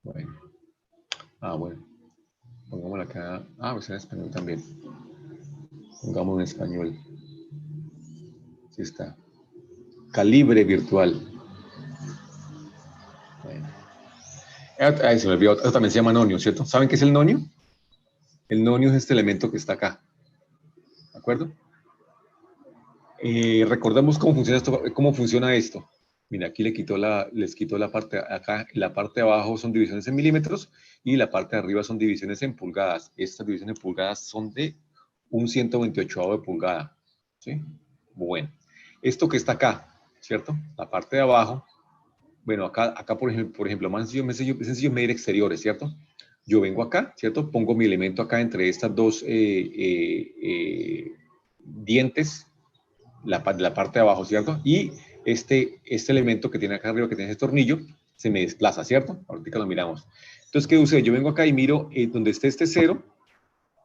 Bueno. Bueno. Pongámoslo acá. Pues en español también. Pongámoslo en español. Sí está. Calibre virtual. Bueno. Se me olvidó. Eso también se llama nonio, ¿cierto? ¿Saben qué es el nonio? El nonio es este elemento que está acá. ¿De acuerdo? Recordemos cómo funciona esto. Mira, aquí les quito la parte acá, la parte de abajo son divisiones en milímetros y la parte de arriba son divisiones en pulgadas. Estas divisiones en pulgadas son de un 128avo de pulgada. ¿Sí? Bueno, esto que está acá, ¿cierto? La parte de abajo, bueno, acá por ejemplo, más sencillo medir exteriores, ¿cierto? Yo vengo acá, ¿cierto? Pongo mi elemento acá entre estas dos dientes, la parte de abajo, ¿cierto? Y este elemento que tiene acá arriba, que tiene este tornillo, se me desplaza, ¿cierto? Ahorita lo miramos. Entonces, ¿qué sucede? Yo vengo acá y miro donde esté este cero,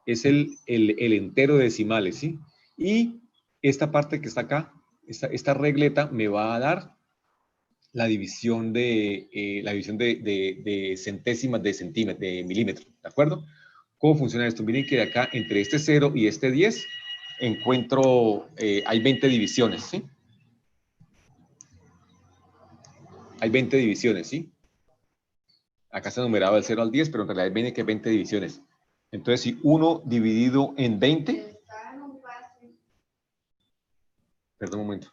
es el entero de decimales, ¿sí? Y esta parte que está acá, esta regleta me va a dar la división de centésimas de centímetro, de milímetro, ¿de acuerdo? ¿Cómo funciona esto? Miren que de acá, entre este 0 y este 10, encuentro, hay 20 divisiones, ¿sí? Hay 20 divisiones, ¿sí? Acá está numerado del 0 al 10, pero en realidad viene que 20 divisiones. Entonces, si 1 dividido en 20... Perdón un momento.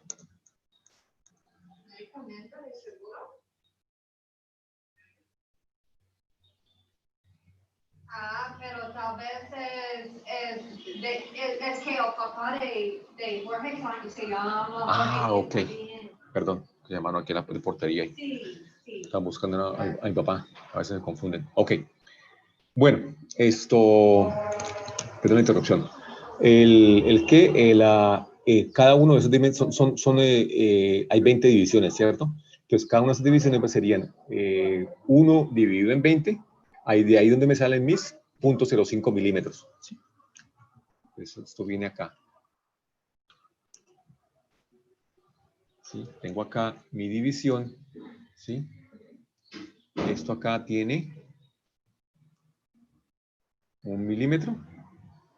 Ah, pero tal vez es que el papá de Jorge se llama
Ah, ok.
también.
Perdón, que llamaron aquí a la portería.
Sí, sí.
Están buscando a mi papá. A veces me confunden. Ok. Bueno, esto... Perdón la interrupción. Cada uno de esos hay 20 divisiones, ¿cierto? Entonces, cada una de esas divisiones pues, serían 1 dividido en 20. De ahí donde me salen mis 0.05 milímetros. ¿Sí? Esto viene acá. ¿Sí? Tengo acá mi división. ¿Sí? Esto acá tiene 1 milímetro,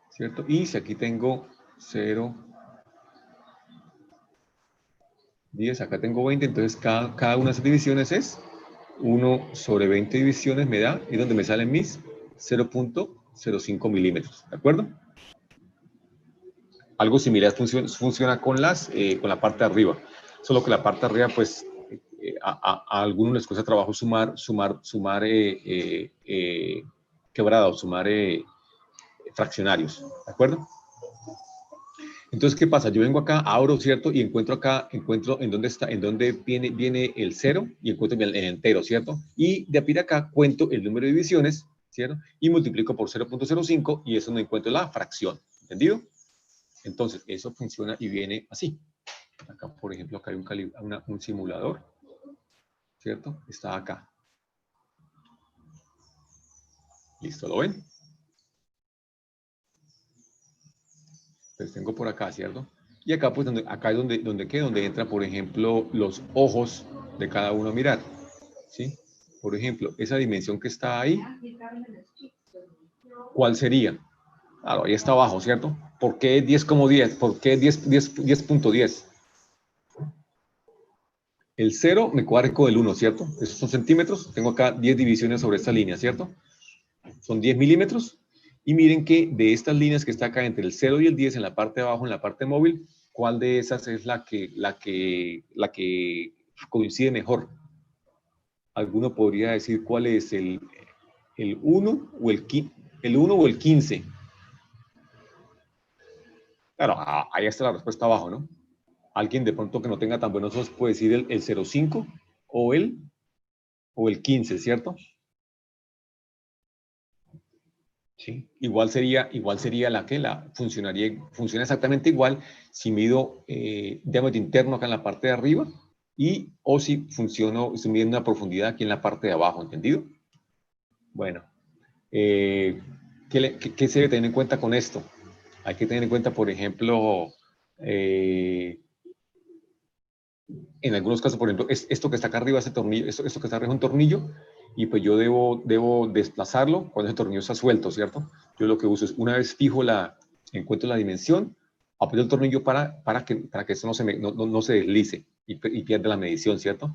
¿cierto? Y si aquí tengo 0, 10, acá tengo 20, entonces cada una de esas divisiones es 1 sobre 20 divisiones me da, y donde me salen mis 0.05 milímetros, ¿de acuerdo? Algo similar funciona con la parte de arriba, solo que la parte de arriba, pues, a algunos les cuesta trabajo sumar quebrados, sumar fraccionarios, ¿de acuerdo? Entonces, ¿qué pasa? Yo vengo acá, abro, ¿cierto? Y encuentro en dónde viene el 0 y encuentro el entero, ¿cierto? Y de aquí de acá cuento el número de divisiones, ¿cierto? Y multiplico por 0.05 y eso no encuentro la fracción, ¿entendido? Entonces, eso funciona y viene así. Acá, por ejemplo, acá hay un simulador, ¿cierto? Está acá. ¿Listo? ¿Lo ven? Entonces tengo por acá, ¿cierto? Y acá, pues, acá es donde entra, por ejemplo, los ojos de cada uno a mirar, ¿sí? Por ejemplo, esa dimensión que está ahí, ¿cuál sería? Claro, ahí está abajo, ¿cierto? ¿Por qué 10 como 10? ¿Por qué 10.10? El 0 me cuadra con el 1, ¿cierto? Esos son centímetros. Tengo acá 10 divisiones sobre esta línea, ¿cierto? Son 10 milímetros. Y miren que de estas líneas que está acá entre el 0 y el 10 en la parte de abajo, en la parte móvil, ¿cuál de esas es la que coincide mejor? ¿Alguno podría decir cuál es el 1 o el 15? Claro, ahí está la respuesta abajo, ¿no? Alguien de pronto que no tenga tan buenos ojos puede decir el 0,5 o el 15, ¿cierto? Sí. Igual sería funciona exactamente igual si mido diámetro interno acá en la parte de arriba o si estoy midiendo una profundidad aquí en la parte de abajo, ¿entendido? Bueno, ¿qué se debe tener en cuenta con esto? Hay que tener en cuenta, por ejemplo, en algunos casos, por ejemplo, esto que está acá arriba, ese tornillo, esto que está arriba es un tornillo, y pues yo debo desplazarlo cuando ese tornillo está suelto, ¿cierto? Yo lo que uso es, una vez encuentro la dimensión, aprieto el tornillo para que esto no se deslice y pierda la medición, ¿cierto?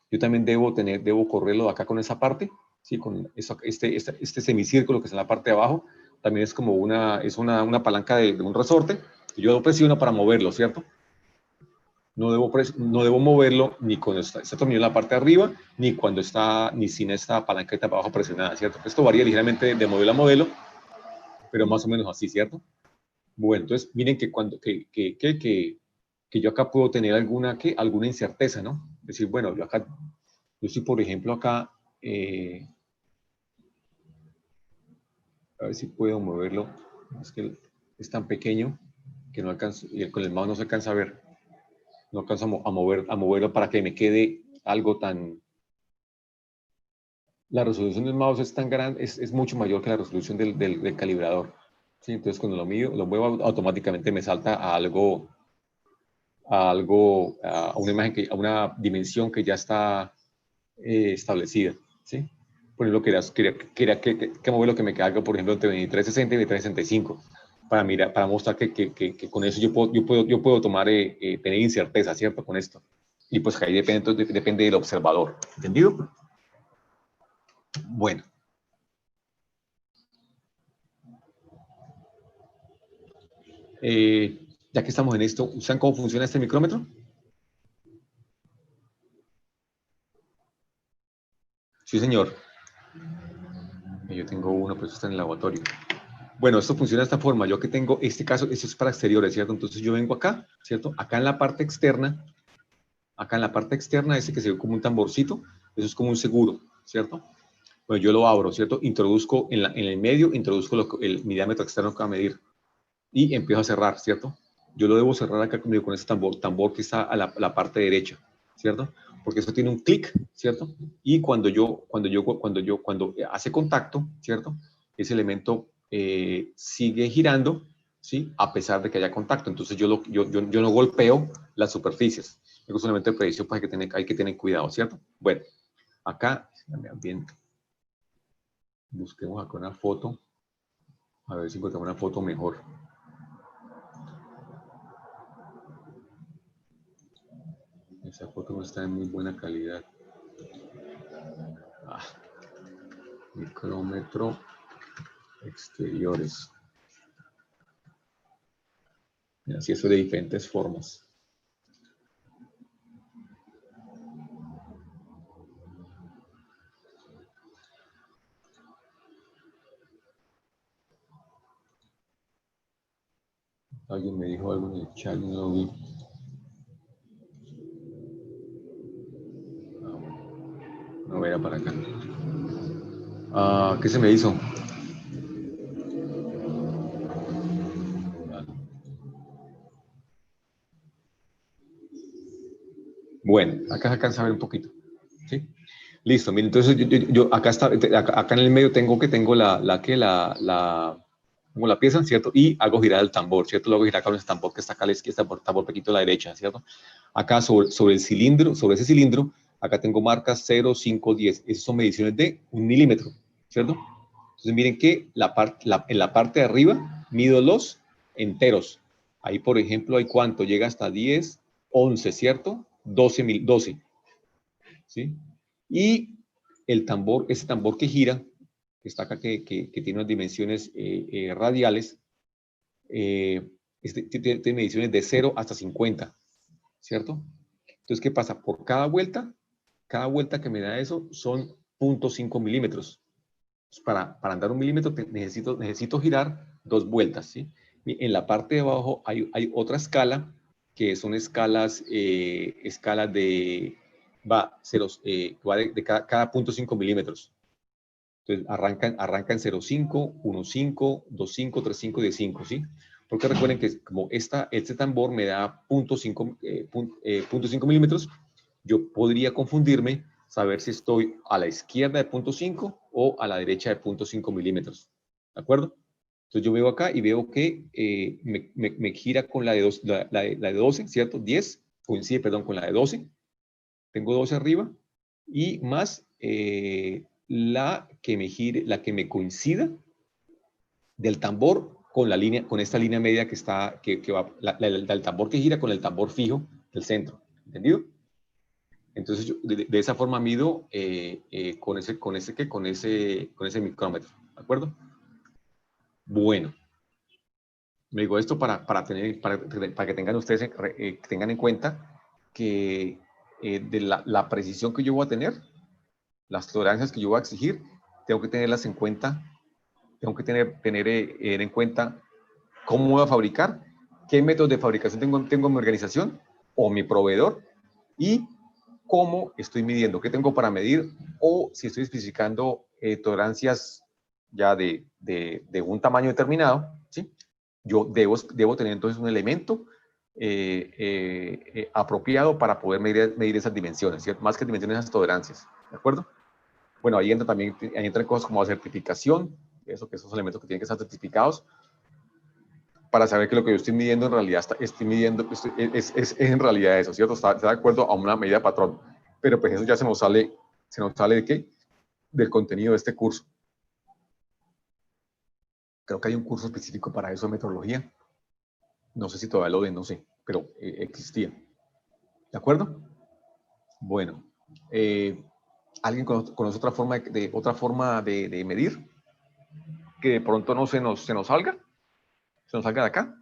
Yo también debo correrlo de acá con esa parte, ¿sí? Con este semicírculo que está en la parte de abajo, también es como una palanca de un resorte, y yo lo presiono para moverlo, ¿cierto? No debo moverlo ni cuando está tornillo en la parte de arriba, ni sin esta palanqueta para abajo presionada, ¿cierto? Esto varía ligeramente de modelo a modelo, pero más o menos así, ¿cierto? Bueno, entonces miren que yo acá puedo tener alguna incerteza, ¿no? Es decir, bueno, yo estoy, por ejemplo, acá, a ver si puedo moverlo, es que es tan pequeño que no alcanzo, y con el mouse no se alcanza a ver. No alcanzo a moverlo para que me quede algo tan... La resolución del mouse es tan grande, es mucho mayor que la resolución del calibrador. ¿Sí? Entonces, cuando lo muevo, automáticamente me salta a algo a algo, a una imagen, a una dimensión que ya está establecida, ¿sí? Por ejemplo, qué modelo que me carga, por ejemplo, entre 2360 y 2365, para mirar, para mostrar que con eso yo puedo tomar, tener incerteza, ¿cierto? Con esto. Y pues ahí depende, entonces, depende del observador, ¿entendido? Bueno. Ya que estamos en esto, ¿saben cómo funciona este micrómetro? Sí, señor. Yo tengo uno, pero está en el laboratorio. Bueno, esto funciona de esta forma. Yo que tengo este caso, esto es para exteriores, ¿cierto? Entonces yo vengo acá, ¿cierto? Acá en la parte externa, ese que se ve como un tamborcito, eso es como un seguro, ¿cierto? Bueno, yo lo abro, ¿cierto? Introduzco en el medio, introduzco el mi diámetro externo que va a medir y empiezo a cerrar, ¿cierto? Yo lo debo cerrar acá con ese tambor que está a la parte derecha, ¿cierto? Porque eso tiene un clic, ¿cierto? Y cuando hace contacto, ¿cierto? Ese elemento sigue girando, ¿sí? A pesar de que haya contacto. Entonces yo no golpeo las superficies. Yo solamente predicio, pues hay que tener cuidado, ¿cierto? Bueno, acá, bien, busquemos acá una foto, a ver si encontramos una foto mejor. Esa foto no está en muy buena calidad. Micrómetro exteriores. Y así eso de diferentes formas. Alguien me dijo algo en el chat, no lo vi. No era para acá. ¿Qué se me hizo? Bueno, acá se alcanza a ver un poquito. ¿Sí? Listo, miren, entonces yo acá está, acá en el medio tengo la pieza, ¿cierto? Y hago girar el tambor, ¿cierto? Lo hago girar con el tambor que está acá a la izquierda, tambor pequeñito a la derecha, ¿cierto? Acá sobre el cilindro, sobre ese cilindro, acá tengo marcas 0, 5, 10. Esas son mediciones de 1 milímetro, ¿cierto? Entonces miren que en la parte de arriba mido los enteros. Ahí, por ejemplo, hay cuánto, llega hasta 10, 11, ¿cierto? 12, ¿sí? Y el tambor, ese tambor que gira, que está acá, que tiene unas dimensiones radiales, tiene mediciones de 0 hasta 50, ¿cierto? Entonces, ¿qué pasa? Por cada vuelta que me da eso son 0.5 milímetros. Para andar 1 milímetro necesito girar 2 vueltas, ¿sí? Y en la parte de abajo hay otra escala, que son escalas de cada 0.5 milímetros. Entonces arrancan 0.5, 1.5, 2.5, 3.5, 10.5, ¿sí? Porque recuerden que como este tambor me da 0.5 milímetros, yo podría confundirme, saber si estoy a la izquierda de 0.5 o a la derecha de 0.5 milímetros. ¿De acuerdo? Entonces yo veo acá y veo que me gira con la de 12, ¿cierto? 10, coincide, perdón, con la de 12. Tengo 12 arriba y más la que me coincida del tambor con esta línea media que va, el tambor que gira con el tambor fijo del centro. ¿Entendido? Entonces, yo, de esa forma mido con ese micrómetro. ¿De acuerdo? Bueno. Me digo esto para que tengan ustedes, tengan en cuenta que de la precisión que yo voy a tener, las tolerancias que yo voy a exigir, tengo que tenerlas en cuenta, tengo que tener en cuenta cómo voy a fabricar, qué métodos de fabricación tengo en mi organización o mi proveedor y cómo estoy midiendo, qué tengo para medir o si estoy especificando tolerancias ya de un tamaño determinado, ¿sí? Yo debo tener entonces un elemento apropiado para poder medir esas dimensiones, ¿cierto? Más que dimensiones, esas tolerancias, ¿de acuerdo? Bueno, ahí entran cosas como la certificación, esos elementos que tienen que estar certificados. para saber que lo que yo estoy midiendo en realidad estoy midiendo, es en realidad eso, ¿cierto? Está de acuerdo a una medida patrón. Pero pues eso ya se nos sale ¿de qué? Del contenido de este curso. Creo que hay un curso específico para eso de metrología. No sé si todavía lo den, no sé, pero existía. ¿De acuerdo? Bueno. ¿Alguien conoce otra forma de medir? Que de pronto no se nos salga. Se nos salga de acá.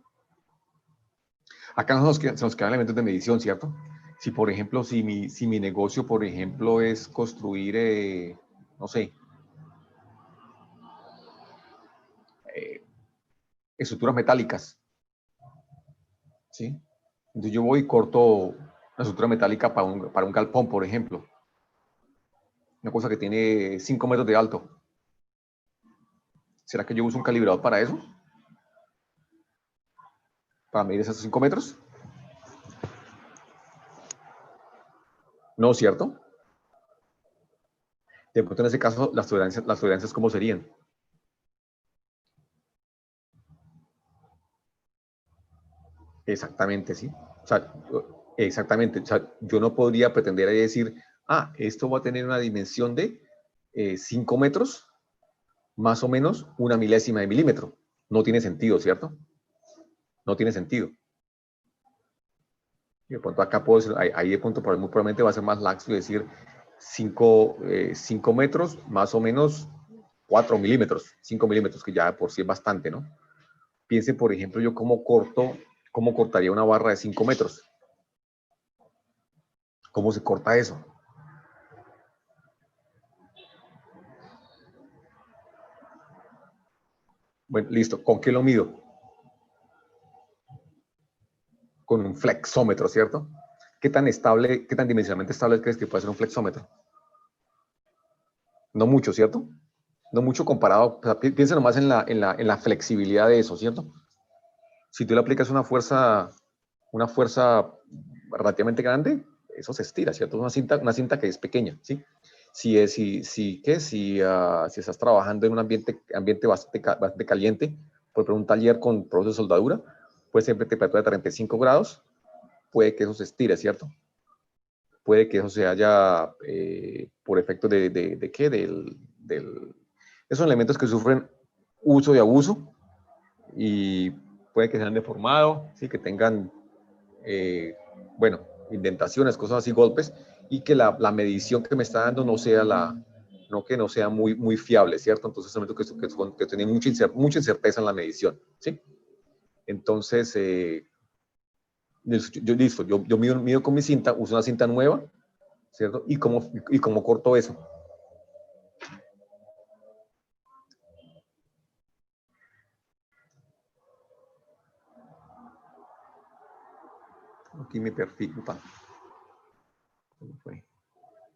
Acá se nos quedan elementos de medición, ¿cierto? Si, por ejemplo, si mi negocio, por ejemplo, es construir, no sé, estructuras metálicas, ¿sí? Entonces yo voy y corto una estructura metálica para un galpón, por ejemplo. Una cosa que tiene 5 metros de alto. ¿Será que yo uso un calibrador para eso? ¿Para medir esos 5 metros? No, ¿cierto? De pronto en ese caso, las tolerancias ¿cómo serían? Exactamente, sí. O sea, exactamente. O sea, yo no podría pretender ahí decir, esto va a tener una dimensión de 5 metros, más o menos una milésima de milímetro. No tiene sentido, ¿cierto? No tiene sentido. Y de pronto acá puedo decir, ahí de pronto muy probablemente va a ser más laxo y decir 5 metros, más o menos 4 milímetros, 5 milímetros, que ya por sí es bastante, ¿no? Piense, por ejemplo, yo cómo cortaría una barra de 5 metros. ¿Cómo se corta eso? Bueno, listo. ¿Con qué lo mido? Con un flexómetro, ¿cierto? ¿Qué tan estable, qué tan dimensionalmente estable crees que puede ser un flexómetro? No mucho, ¿cierto? No mucho comparado, o sea, piensa nomás en la flexibilidad de eso, ¿cierto? Si tú le aplicas una fuerza relativamente grande, eso se estira, ¿cierto? Una cinta que es pequeña, ¿sí? Si estás trabajando en un ambiente bastante caliente, por ejemplo, un taller con proceso de soldadura, puede ser temperatura de 35 grados, puede que eso se estire, ¿cierto? Puede que eso se haya por efecto de ¿qué? Esos son elementos que sufren uso y abuso y puede que sean deformados, ¿sí? Que tengan, bueno, indentaciones, cosas así, golpes, y que la medición que me está dando no sea muy fiable, ¿cierto? Entonces, elementos que tienen mucha incerteza en la medición, ¿sí? Entonces, yo mido con mi cinta, uso una cinta nueva, ¿cierto? ¿Y cómo corto eso? Aquí mi perfil, ¿cómo fue?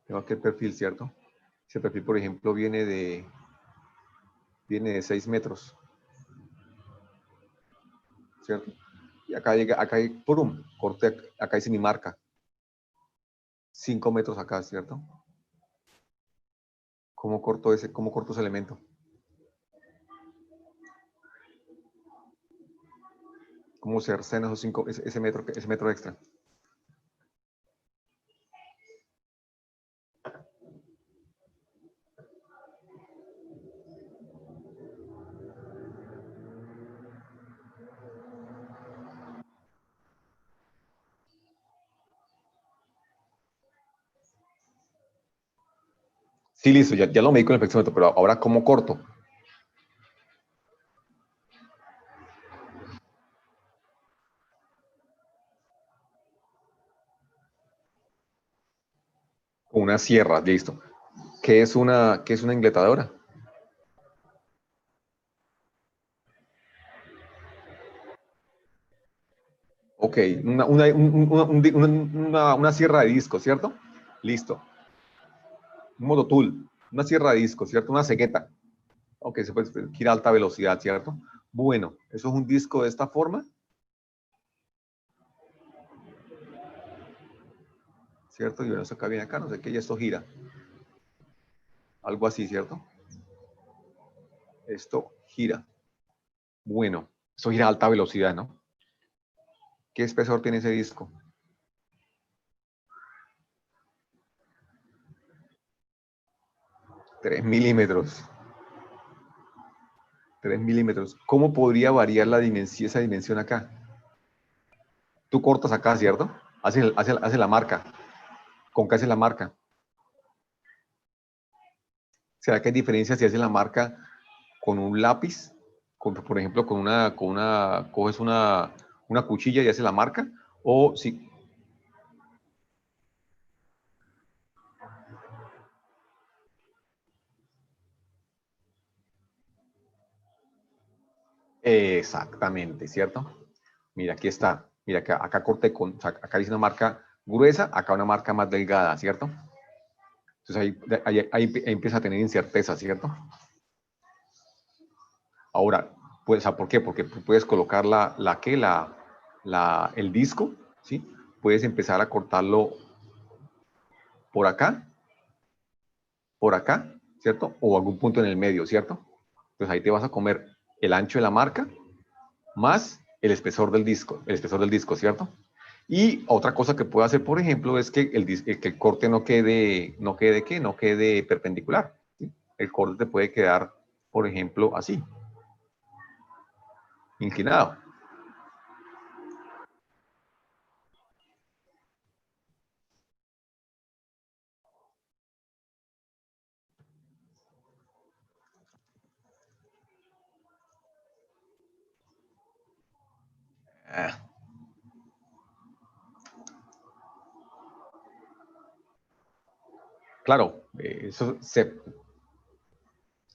Tengo aquí el perfil, ¿cierto? Ese perfil, por ejemplo, viene de 6 metros, ¿cierto? Y acá hay, ¡pum! Corte, acá dice mi marca. 5 metros acá, ¿cierto? ¿Cómo corto ese elemento? ¿Cómo cercena ese metro extra? Sí, listo, ya lo medí con el flexómetro, pero ahora ¿cómo corto? Con una sierra, listo. ¿Qué es una ingletadora? Ok, una sierra de disco, ¿cierto? Listo. Un mototool, una sierra de disco, ¿cierto? Una cegueta. Ok, se puede ir a alta velocidad, ¿cierto? Bueno, eso es un disco de esta forma, ¿cierto? Y bueno, eso acá viene acá, no sé qué, y esto gira. Algo así, ¿cierto? Esto gira. Bueno, Eso gira a alta velocidad, ¿no? ¿Qué espesor tiene ese disco? 3 milímetros. 3 milímetros. ¿Cómo podría variar esa dimensión acá? Tú cortas acá, ¿cierto? Hace la marca. ¿Con qué hace la marca? ¿Será que hay diferencia si hace la marca con un lápiz? Por ejemplo, coges una cuchilla y hace la marca. O si... Exactamente, ¿cierto? Mira, aquí está. Mira, acá corté con... O sea, acá dice una marca gruesa, acá una marca más delgada, ¿cierto? Entonces ahí empieza a tener incerteza, ¿cierto? Ahora, pues, ¿por qué? Porque puedes colocar el disco, ¿sí? Puedes empezar a cortarlo por acá, ¿cierto? O algún punto en el medio, ¿cierto? Entonces ahí te vas a comer el ancho de la marca más el espesor del disco, ¿cierto? Y otra cosa que puedo hacer, por ejemplo, es que el corte no quede perpendicular, ¿sí? El corte te puede quedar, por ejemplo, así, inclinado. Ah. Claro, eso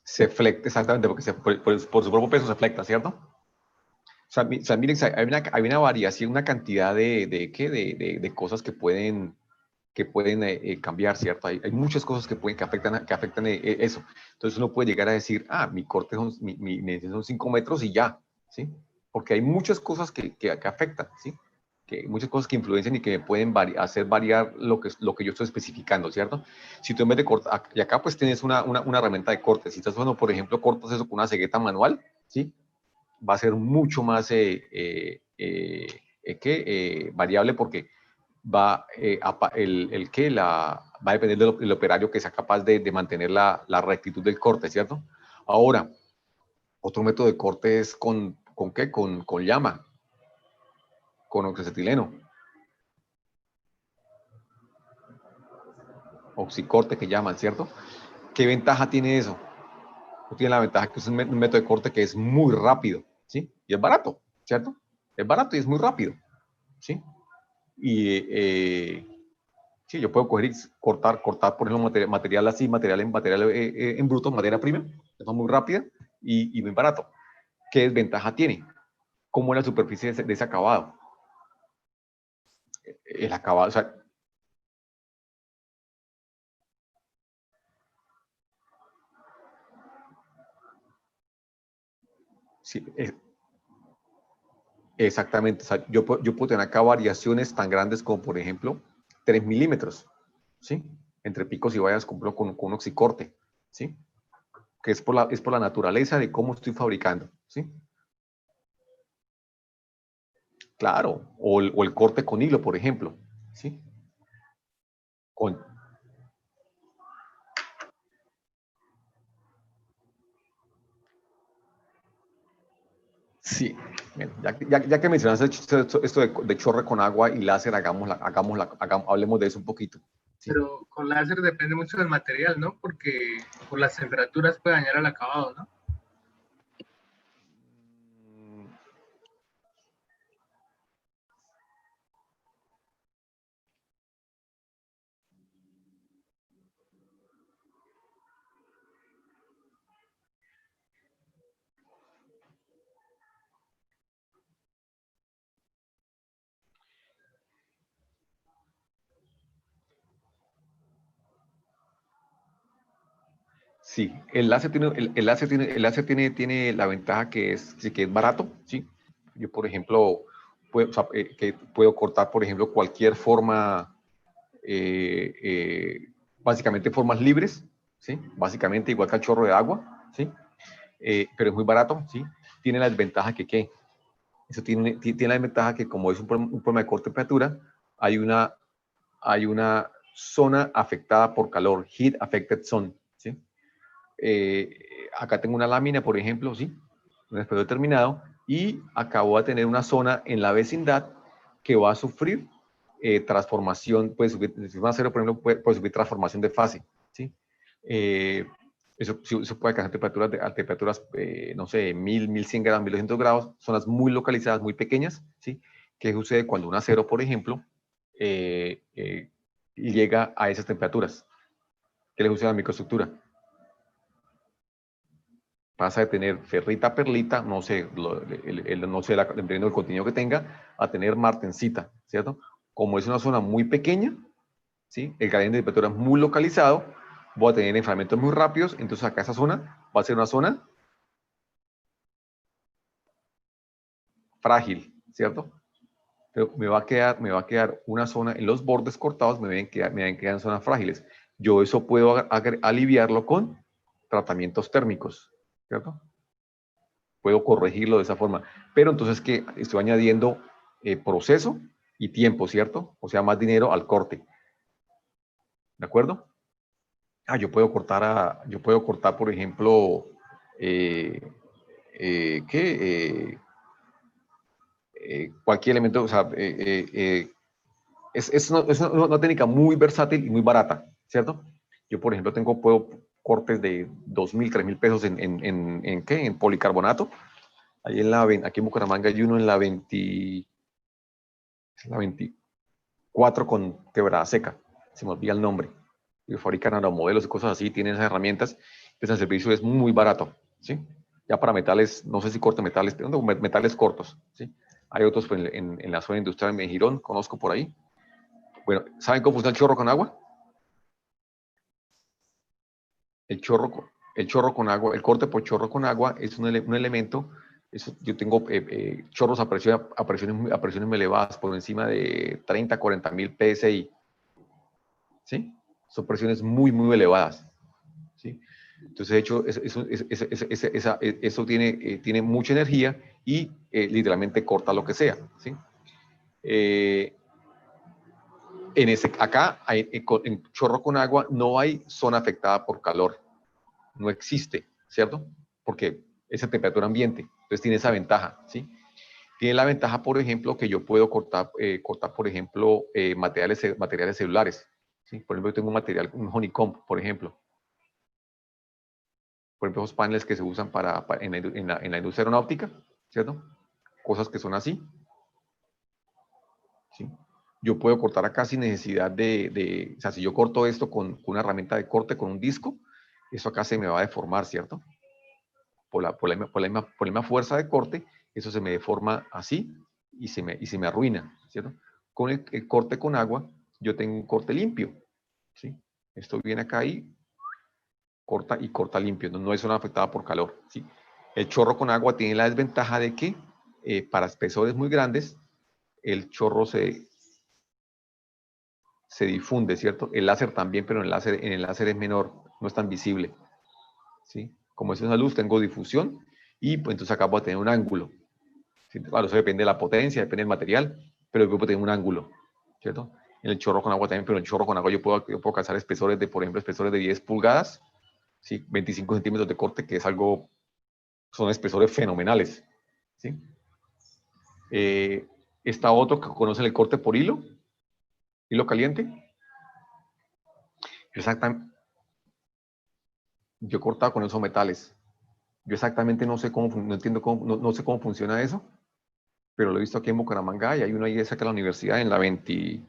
se flecta exactamente, porque por su propio peso se flecta, ¿cierto? O sea, miren, hay una variación, una cantidad de cosas que pueden cambiar, ¿cierto? Hay muchas cosas que afectan eso. Entonces uno puede llegar a decir, mi corte mi dimensión son 5 metros y ya, ¿sí? Porque hay muchas cosas que afectan, ¿sí? Muchas cosas que influencian y que me pueden hacer variar lo que yo estoy especificando, ¿cierto? Si tú en vez de cortar, y acá pues tienes una herramienta de corte. Si estás usando, por ejemplo, cortas eso con una cegueta manual, ¿sí? Va a ser mucho más variable, porque va a depender del operario que sea capaz de mantener la rectitud del corte, ¿cierto? Ahora, otro método de corte es ¿con qué? Con llama, con oxacetileno, oxicorte que llaman, ¿cierto? ¿Qué ventaja tiene eso? Tiene la ventaja que es un método de corte que es muy rápido, ¿sí? Y es barato, ¿cierto? Es barato y es muy rápido, ¿sí? Y sí, yo puedo coger y cortar, por ejemplo, material en bruto, materia prima, de forma muy rápida y muy barato. ¿Qué desventaja tiene? ¿Cómo es la superficie de ese acabado? El acabado, o sea, sí, exactamente. O sea, yo puedo tener acá variaciones tan grandes como, por ejemplo, 3 milímetros, ¿sí? Entre picos y vallas con un oxicorte, ¿sí? Que es por la naturaleza de cómo estoy fabricando, ¿sí? Claro, o el corte con hilo, por ejemplo, ¿sí? Sí, bien, ya que mencionaste esto de chorre con agua y láser, hablemos de eso un poquito. ¿Sí?
Pero con láser depende mucho del material, ¿no? Porque por las temperaturas puede dañar el acabado, ¿no?
Sí, el láser tiene la ventaja que es barato, ¿sí? Yo, por ejemplo, puedo cortar, por ejemplo, cualquier forma, básicamente formas libres, ¿sí? Básicamente igual que el chorro de agua, ¿sí? Pero es muy barato, ¿sí? Tiene la desventaja que, ¿qué? Eso tiene la ventaja que como es un problema de corte de temperatura, hay una zona afectada por calor, heat affected zone, ¿sí? Acá tengo una lámina, por ejemplo, ¿sí? Un espacio determinado, y acá voy a tener una zona en la vecindad que va a sufrir transformación, puede subir, si va a cero, por ejemplo, puede subir transformación de fase, ¿sí? Eso puede alcanzar a temperaturas, no sé, 1000, 1100 grados, 1200 grados, zonas muy localizadas, muy pequeñas, ¿sí? ¿Qué sucede cuando un acero, por ejemplo, llega a esas temperaturas? ¿Qué le sucede a la microestructura? Pasa de tener ferrita, perlita, no sé, no sé, dependiendo del contenido que tenga, a tener martensita, ¿cierto? Como es una zona muy pequeña, ¿sí? El gradiente de temperatura es muy localizado, voy a tener enfriamientos muy rápidos, entonces acá esa zona va a ser una zona frágil, ¿cierto? Pero me va a quedar una zona en los bordes cortados, me van a quedar zonas frágiles. Yo eso puedo aliviarlo con tratamientos térmicos, ¿cierto? Puedo corregirlo de esa forma. Pero entonces que estoy añadiendo proceso y tiempo, ¿cierto? O sea, más dinero al corte. ¿De acuerdo? Yo puedo cortar, por ejemplo, cualquier elemento, o sea, es una técnica muy versátil y muy barata, ¿cierto? Yo, por ejemplo, puedo cortes de 2.000, 3.000 pesos en policarbonato. Ahí aquí en Bucaramanga hay uno en la 24 con quebrada seca, se me olvida el nombre. Y fabrican aeromodelos y cosas así, tienen esas herramientas. Entonces el servicio es muy barato, ¿sí? Ya para metales, no sé si corte metales, pero metales cortos, ¿sí? Hay otros pues, en la zona industrial de Girón, conozco por ahí. Bueno, ¿saben cómo funciona el chorro con agua? El chorro con agua, el corte por chorro con agua es un elemento. Yo tengo chorros a presiones muy elevadas, por encima de 30, 40 mil PSI. ¿Sí? Son presiones muy, muy elevadas. ¿Sí? Entonces, de hecho, eso tiene mucha energía y literalmente corta lo que sea. ¿Sí? Acá, en chorro con agua, no hay zona afectada por calor. No existe, ¿cierto? Porque es a temperatura ambiente. Entonces, tiene esa ventaja. ¿Sí? Tiene la ventaja, por ejemplo, que yo puedo cortar por ejemplo, materiales celulares. ¿Sí? Por ejemplo, yo tengo un honeycomb, por ejemplo. Por ejemplo, esos paneles que se usan en la industria aeronáutica, ¿cierto? Cosas que son así. ¿Sí? Yo puedo cortar acá sin necesidad o sea, si yo corto esto con una herramienta de corte, con un disco, eso acá se me va a deformar, ¿cierto? Por la misma fuerza de corte, eso se me deforma así y se me arruina, ¿cierto? Con el corte con agua, yo tengo un corte limpio, ¿sí? Esto viene acá y corta limpio, no es zona afectada por calor, ¿sí? El chorro con agua tiene la desventaja de que para espesores muy grandes, el chorro se difunde, ¿cierto? El láser también, pero en el láser es menor, no es tan visible, ¿sí? Como es una luz, tengo difusión y pues entonces acá voy a tener un ángulo, ¿sí? Claro, eso depende de la potencia, depende del material, pero yo puedo tener un ángulo, ¿cierto? En el chorro con agua también, pero en el chorro con agua yo puedo alcanzar espesores por ejemplo, espesores de 10 pulgadas, ¿sí? 25 centímetros de corte, que es algo, son espesores fenomenales, ¿sí? Está otro que conocen el corte por hilo caliente. Exactamente. Yo he cortado con esos metales. Yo exactamente no sé cómo, no entiendo cómo, no sé cómo funciona eso, pero lo he visto aquí en Bucaramanga y hay uno ahí cerca de la universidad en la 20,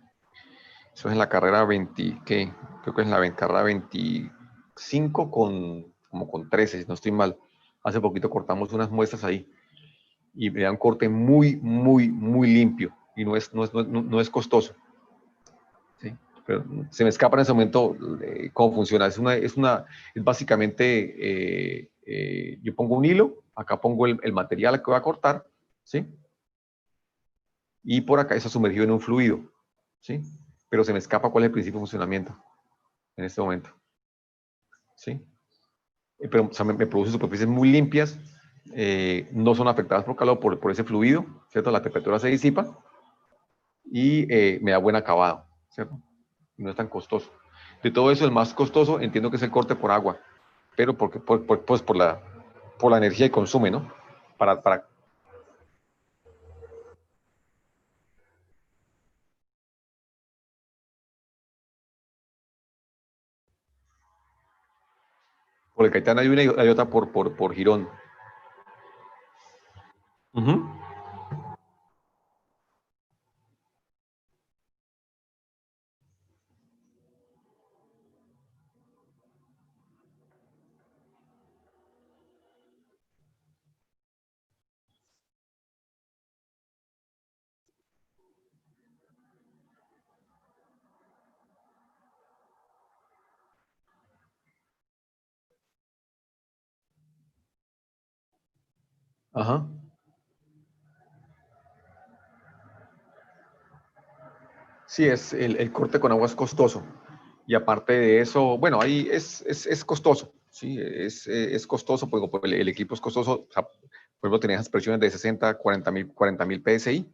eso es en la carrera 20, ¿qué? Creo que es en la carrera 25 como con 13, si no estoy mal. Hace poquito cortamos unas muestras ahí y me da un corte muy, muy, muy limpio y no es costoso. ¿Sí? Pero se me escapa en ese momento cómo funciona. Es básicamente, yo pongo un hilo, acá pongo el material que voy a cortar, ¿sí? Y por acá está sumergido en un fluido, ¿sí? Pero se me escapa cuál es el principio de funcionamiento en este momento, ¿sí? Pero o sea, me produce superficies muy limpias no son afectadas por calor, por ese fluido, ¿cierto? La temperatura se disipa y me da buen acabado, ¿cierto? Y no es tan costoso. De todo eso, el más costoso entiendo que es el corte por agua, pero pues por la energía que consume, ¿no? Para por el Caetano hay una y hay otra por Girón. Ujú. Ajá. Sí, el corte con agua es costoso. Y aparte de eso, bueno, ahí es costoso, ¿sí? Es costoso, pues el equipo es costoso. O sea, por ejemplo, tenés esas presiones de 60, 40.000 PSI.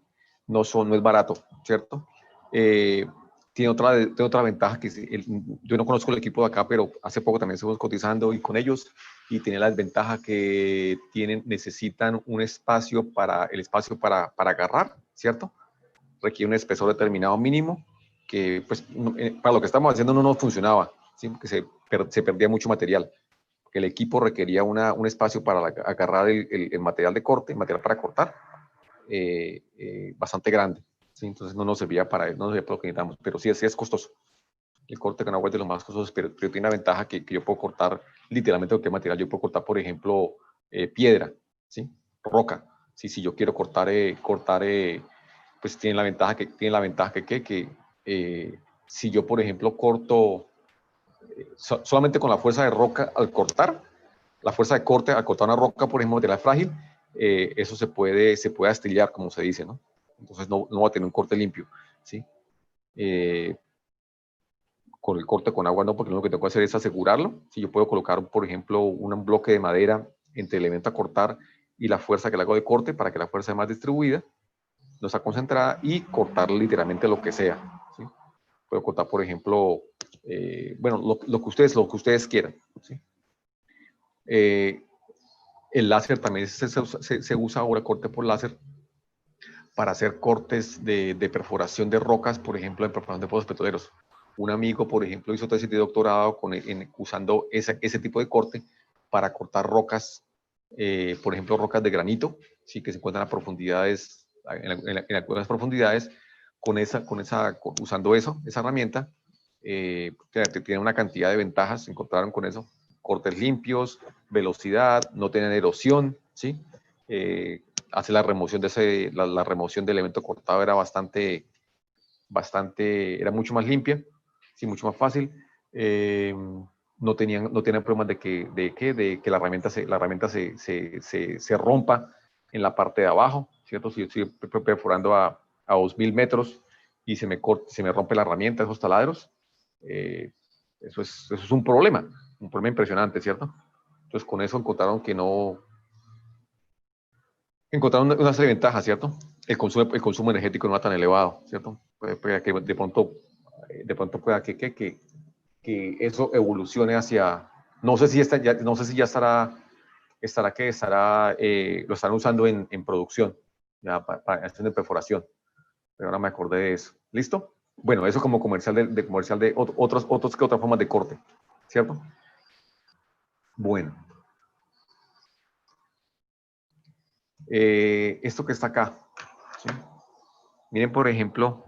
No es barato, ¿cierto? Eh, tiene otra ventaja que yo no conozco el equipo de acá, pero hace poco también estuvimos cotizando y con ellos y tiene la desventaja que necesitan un espacio para agarrar, ¿cierto? Requiere un espesor determinado mínimo que pues para lo que estamos haciendo no nos funcionaba, ¿sí? Porque se perdía mucho material. El equipo requería un espacio para agarrar el material de corte, material para cortar, bastante grande, ¿sí? Entonces no nos servía para lo que necesitamos, pero sí es costoso. El corte con agua es de los más costosos, pero tiene una ventaja que yo puedo cortar literalmente cualquier material. Yo puedo cortar, por ejemplo, piedra, ¿sí? Roca. Sí, si yo quiero cortar pues tiene la ventaja si yo, por ejemplo, corto solamente con la fuerza de roca al cortar, la fuerza de corte al cortar una roca, por ejemplo, material frágil, eso se puede astillar, como se dice, ¿no? Entonces no va a tener un corte limpio, ¿sí? Con el corte con agua no, porque lo único que tengo que hacer es asegurarlo. Si yo puedo colocar, por ejemplo, un bloque de madera entre el elemento a cortar y la fuerza que le hago de corte para que la fuerza sea más distribuida, no está concentrada, y cortar literalmente lo que sea, ¿sí? Puedo cortar, por ejemplo, bueno, lo que ustedes quieran, ¿sí? El láser también se usa ahora, corte por láser, para hacer cortes de perforación de rocas, por ejemplo, en perforación de pozos petroleros. Un amigo, por ejemplo, hizo tesis de doctorado usando ese tipo de corte para cortar rocas, por ejemplo, rocas de granito, ¿sí? Que se encuentran a profundidades, en algunas profundidades, usando esa herramienta, tiene una cantidad de ventajas, se encontraron con eso: cortes limpios, velocidad, no tienen erosión, ¿sí? Hace la remoción la remoción del elemento cortado era era mucho más limpia, sí, mucho más fácil. No tenían problemas de que la herramienta se rompa en la parte de abajo, ¿cierto? Si yo estoy perforando a 2000 metros y se me rompe la herramienta, esos taladros, eso es un problema impresionante, ¿cierto? Entonces con eso encontraron una serie de ventajas, ¿cierto? El consumo energético no era tan elevado, ¿cierto? Puede que de pronto pueda que eso evolucione hacia, no sé si ya lo estarán usando en producción, ya para hacer de perforación, pero ahora me acordé de eso. ¿Listo? Bueno, eso como comercial de otras formas de corte, ¿cierto? Bueno. Esto que está acá, ¿sí? Miren, por ejemplo,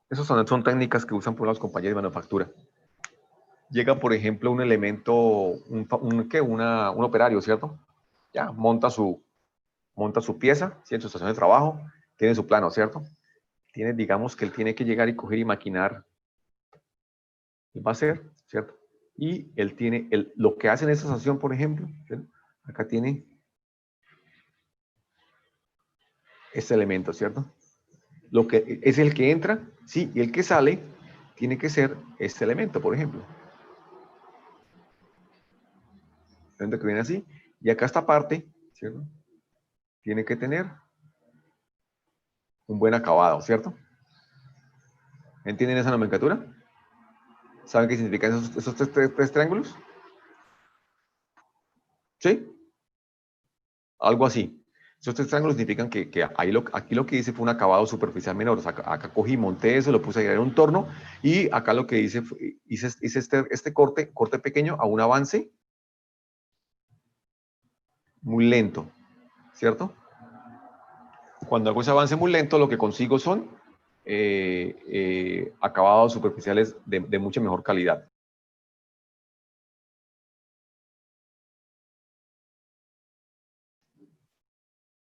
esas son técnicas que usan por las compañías de manufactura. Llega, por ejemplo, un elemento, un operario, ¿cierto? Ya, monta su pieza, ¿sí? En su estación de trabajo, tiene su plano, ¿cierto? Digamos que él tiene que llegar y coger y maquinar. Él va a hacer, ¿cierto? Y él tiene, lo que hace en esta estación, por ejemplo, ¿cierto? Acá tiene este elemento, ¿cierto? Lo que es el que entra, sí, y el que sale tiene que ser este elemento, por ejemplo. ¿Ven que viene así? Y acá esta parte
¿cierto? Tiene que tener un buen acabado, ¿cierto? ¿Entienden esa nomenclatura? ¿Saben qué significan esos tres triángulos? ¿Sí? Algo así. Esos tres triángulos significan que aquí lo que hice fue un acabado superficial menor. O sea, acá cogí, monté eso, lo puse en un torno, y acá lo que hice hice este corte pequeño a un avance muy lento, ¿cierto? Cuando hago ese avance muy lento, lo que consigo son acabados superficiales de mucha mejor calidad.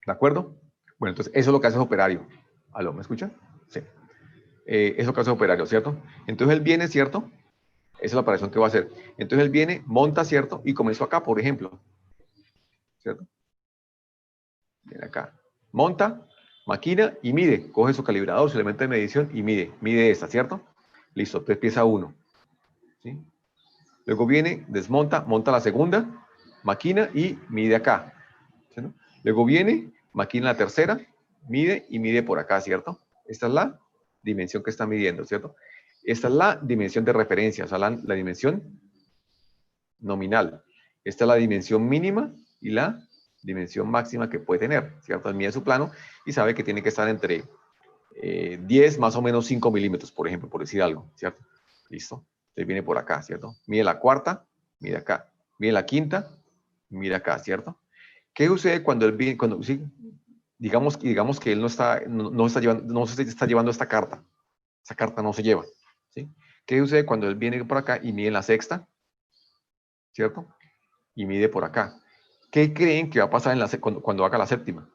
¿De acuerdo? Bueno, entonces eso es lo que hace el operario. ¿Aló, me escuchan? Sí. Eso es lo que hace el operario, ¿cierto? Entonces él viene, ¿cierto? Esa es la operación que va a hacer. Entonces él viene, monta, ¿cierto? Y comenzó acá, por ejemplo. ¿Cierto? Viene acá. Monta, maquina y mide. Coge su calibrador, su elemento de medición y mide. Mide esta, ¿cierto? Listo, entonces pieza 1. ¿Sí? Luego viene, desmonta, monta la segunda, maquina y mide acá. ¿Cierto? Luego viene, maquina la tercera, mide y mide por acá, ¿cierto? Esta es la dimensión que está midiendo, ¿cierto? Esta es la dimensión de referencia, o sea, la dimensión nominal. Esta es la dimensión mínima y la dimensión máxima que puede tener, ¿cierto? Mide su plano y sabe que tiene que estar entre 10 más o menos 5 milímetros, por ejemplo, por decir algo, ¿cierto? Listo. Entonces viene por acá, ¿cierto? Mide la cuarta, mide acá. Mide la quinta, mide acá, ¿cierto? ¿Qué sucede cuando él viene, sí, digamos que él no se está llevando esta carta? Esa carta no se lleva, ¿sí? ¿Qué sucede cuando él viene por acá y mide la sexta? ¿Cierto? Y mide por acá. ¿Qué creen que va a pasar cuando haga la séptima?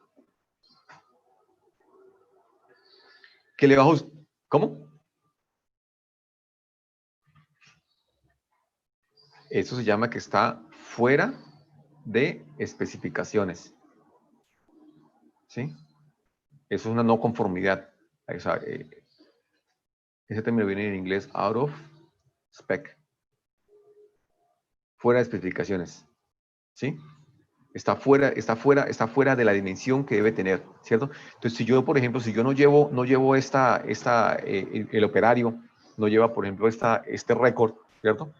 ¿Qué le bajo? ¿Cómo? Eso se llama que está fuera de especificaciones. ¿Sí? Eso es una no conformidad. O sea, ese término viene en inglés out of spec. Fuera de especificaciones. ¿Sí? Está fuera de la dimensión que debe tener, ¿cierto? Entonces, si yo, por ejemplo, si yo no llevo el operario no lleva, por ejemplo, este récord, ¿cierto?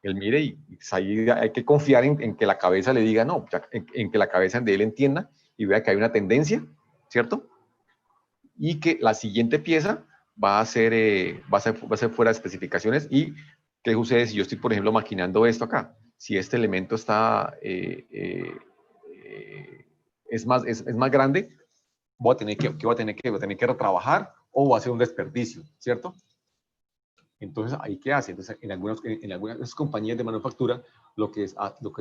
Él mire y ahí hay que confiar en que la cabeza le diga no, en que la cabeza de él entienda y vea que hay una tendencia, ¿cierto? Y que la siguiente pieza va a ser fuera de especificaciones. ¿Y qué sucede si yo estoy, por ejemplo, maquinando esto acá? Si este elemento está es más grande, voy a tener que retrabajar o voy a hacer un desperdicio, ¿cierto? Entonces, ¿ahí qué hace? Entonces, en algunas compañías de manufactura, lo que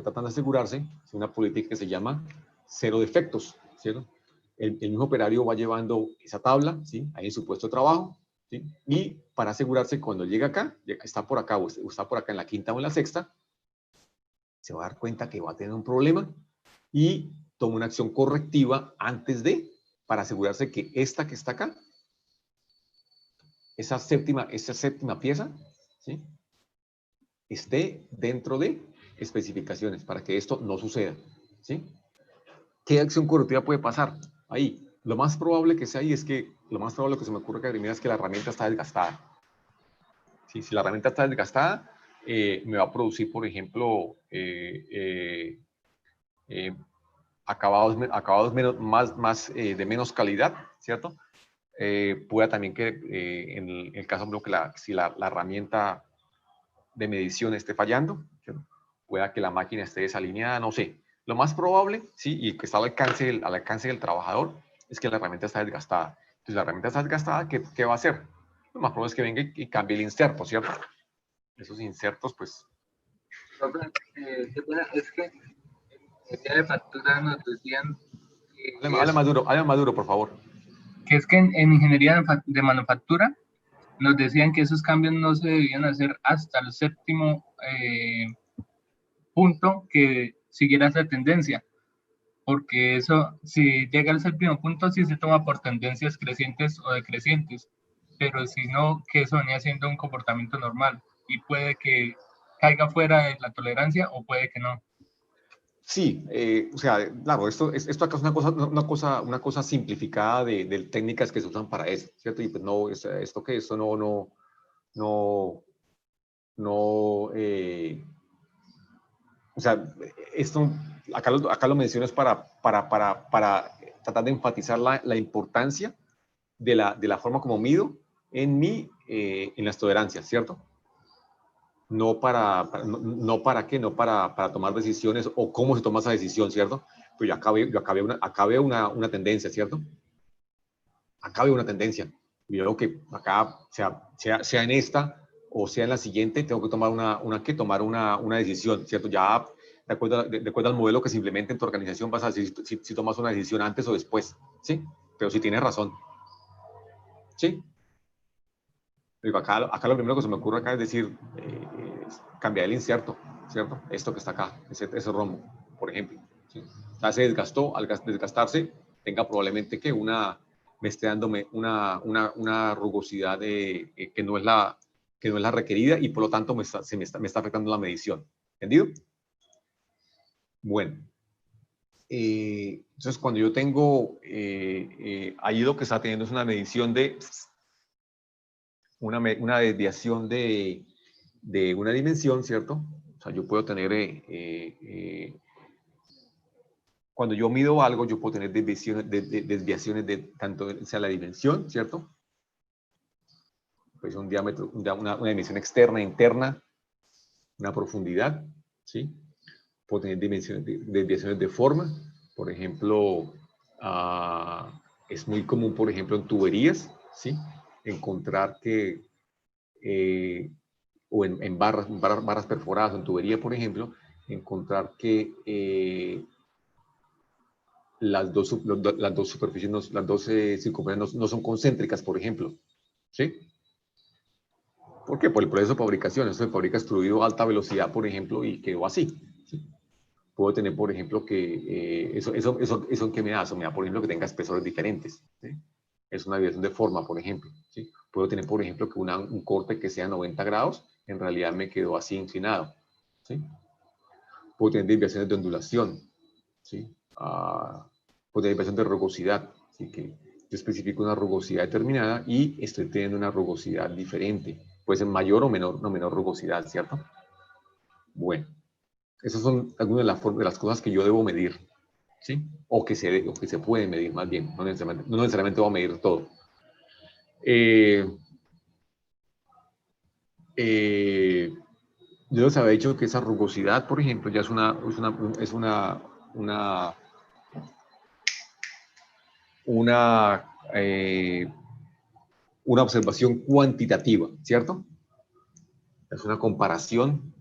tratan de asegurarse es una política que se llama cero defectos, ¿cierto? El mismo operario va llevando esa tabla, ¿sí? Ahí en su puesto de trabajo, ¿sí? Y para asegurarse, cuando llega acá, está por acá o está por acá en la quinta o en la sexta, se va a dar cuenta que va a tener un problema y toma una acción correctiva para asegurarse que esta que está acá, esa séptima pieza, ¿sí? Esté dentro de especificaciones para que esto no suceda, ¿sí? ¿Qué acción correctiva puede pasar ahí? Lo más probable que sea ahí lo más probable que se me ocurre que primero es que la herramienta está desgastada. ¿Sí? Si la herramienta está desgastada, me va a producir, por ejemplo, acabados de menos calidad, ¿cierto? Pueda también que en el caso de si la herramienta de medición esté fallando, ¿cierto? Pueda que la máquina esté desalineada, no sé. Lo más probable, sí, y que está al alcance del trabajador, es que la herramienta está desgastada. Entonces, la herramienta está desgastada, ¿qué va a hacer? Lo más probable es que venga y cambie el inserto, ¿cierto? Esos insertos, pues...
Es que el día de factura nos decían
Hable más duro, por favor.
que es que en ingeniería de manufactura nos decían que esos cambios no se debían hacer hasta el séptimo punto que siguiera esa tendencia, porque eso, si llega al séptimo punto, sí se toma por tendencias crecientes o decrecientes, pero si no, que eso venía siendo un comportamiento normal y puede que caiga fuera de la tolerancia o puede que no.
Sí, o sea, claro, esto acá es una cosa simplificada de técnicas que se usan para eso, ¿cierto? Y pues no, esto que esto no, o sea, esto, acá lo menciono es para tratar de enfatizar la importancia de la forma como mido en las tolerancias, ¿cierto? No para tomar decisiones o cómo se toma esa decisión, ¿cierto? Pero acá veo una tendencia, ¿cierto? Acá veo una tendencia. Veo que acá, sea en esta o sea en la siguiente, tengo que tomar una decisión, ¿cierto? Ya de acuerdo al modelo que se implemente en tu organización, vas a decir si tomas una decisión antes o después, ¿sí? Pero si tienes razón, ¿sí? Digo, acá lo primero que se me ocurre acá es decir, cambiar el inserto, ¿cierto? Esto que está acá, ese rombo, por ejemplo. ¿Sí? Ya se desgastó, al desgastarse, tenga probablemente que me esté dándome una rugosidad que no es la requerida y por lo tanto me está afectando la medición. ¿Entendido? Bueno. Entonces, cuando yo tengo, ahí lo que está teniendo es una medición de una desviación de una dimensión, ¿cierto? O sea, yo puedo tener, cuando yo mido algo, yo puedo tener desviaciones de tanto sea la dimensión, ¿cierto? Pues un diámetro, una dimensión externa, interna, una profundidad, ¿sí? Puedo tener desviaciones de forma, por ejemplo, es muy común, por ejemplo, en tuberías, ¿sí? Encontrar que o en barras perforadas, en tubería, por ejemplo, encontrar que las dos superficies, las dos circunferencias no son concéntricas, por ejemplo. ¿Sí? ¿Por qué? Por el proceso de fabricación. Esto se fabrica extruido a alta velocidad, por ejemplo, y quedó así. ¿Sí? Puedo tener, por ejemplo, que eso ¿qué me da? Eso me da, por ejemplo, que tenga espesores diferentes. ¿Sí? Es una desviación de forma, por ejemplo. ¿Sí? Puedo tener, por ejemplo, que un corte que sea 90 grados, en realidad me quedó así inclinado. ¿Sí? Puedo tener desviaciones de ondulación. ¿Sí? Puedo tener desviación de rugosidad. Así que yo especifico una rugosidad determinada y estoy teniendo una rugosidad diferente. Puede ser mayor o menor rugosidad, ¿cierto? Bueno, esas son algunas de las cosas que yo debo medir. ¿Sí? O que se puede medir más bien, no necesariamente voy a medir todo. Yo les había dicho que esa rugosidad, por ejemplo, ya es una observación cuantitativa, ¿cierto? Es una comparación,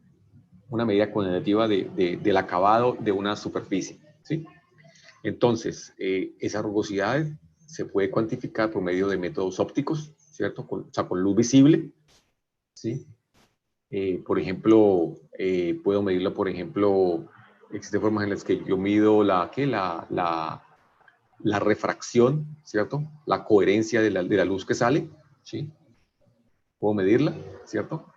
una medida cuantitativa del acabado de una superficie, ¿sí? Entonces, esa rugosidad se puede cuantificar por medio de métodos ópticos, ¿cierto? O sea, con luz visible, ¿sí? Por ejemplo, puedo medirlo, por ejemplo, existen formas en las que yo mido la refracción, ¿cierto? La coherencia de la luz que sale, ¿sí? Puedo medirla, ¿cierto?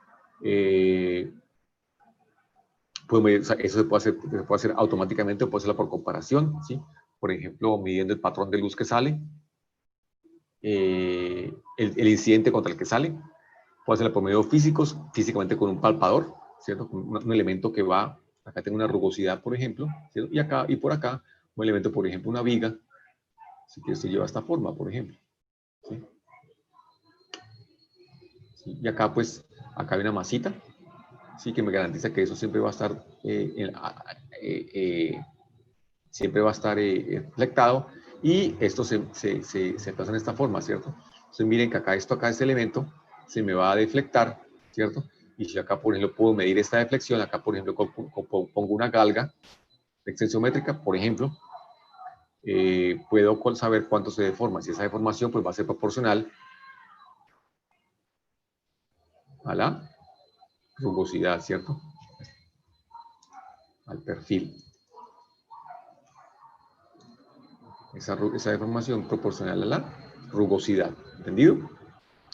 Puedo medir, o sea, eso se puede hacer automáticamente o puede hacerlo por comparación, ¿sí? Por ejemplo, midiendo el patrón de luz que sale, el incidente contra el que sale. Puedo hacerlo por medios físicos, físicamente con un palpador, ¿cierto? Con un elemento que va, acá tengo una rugosidad, por ejemplo, ¿cierto? Y por acá, un elemento, por ejemplo, una viga, si que se lleva esta forma, por ejemplo, ¿sí? ¿Sí? Y acá, pues, acá hay una masita, ¿sí? Que me garantiza que eso siempre va a estar, reflectado, y esto se pasa en esta forma, ¿cierto? Entonces, miren que acá este elemento, se me va a deflectar, ¿cierto? Y si acá, por ejemplo, puedo medir esta deflexión, acá, por ejemplo, pongo una galga extensiométrica, por ejemplo, puedo saber cuánto se deforma. Si esa deformación, pues va a ser proporcional a la rugosidad, ¿cierto? Al perfil. Esa deformación proporcional a la rugosidad. ¿Entendido?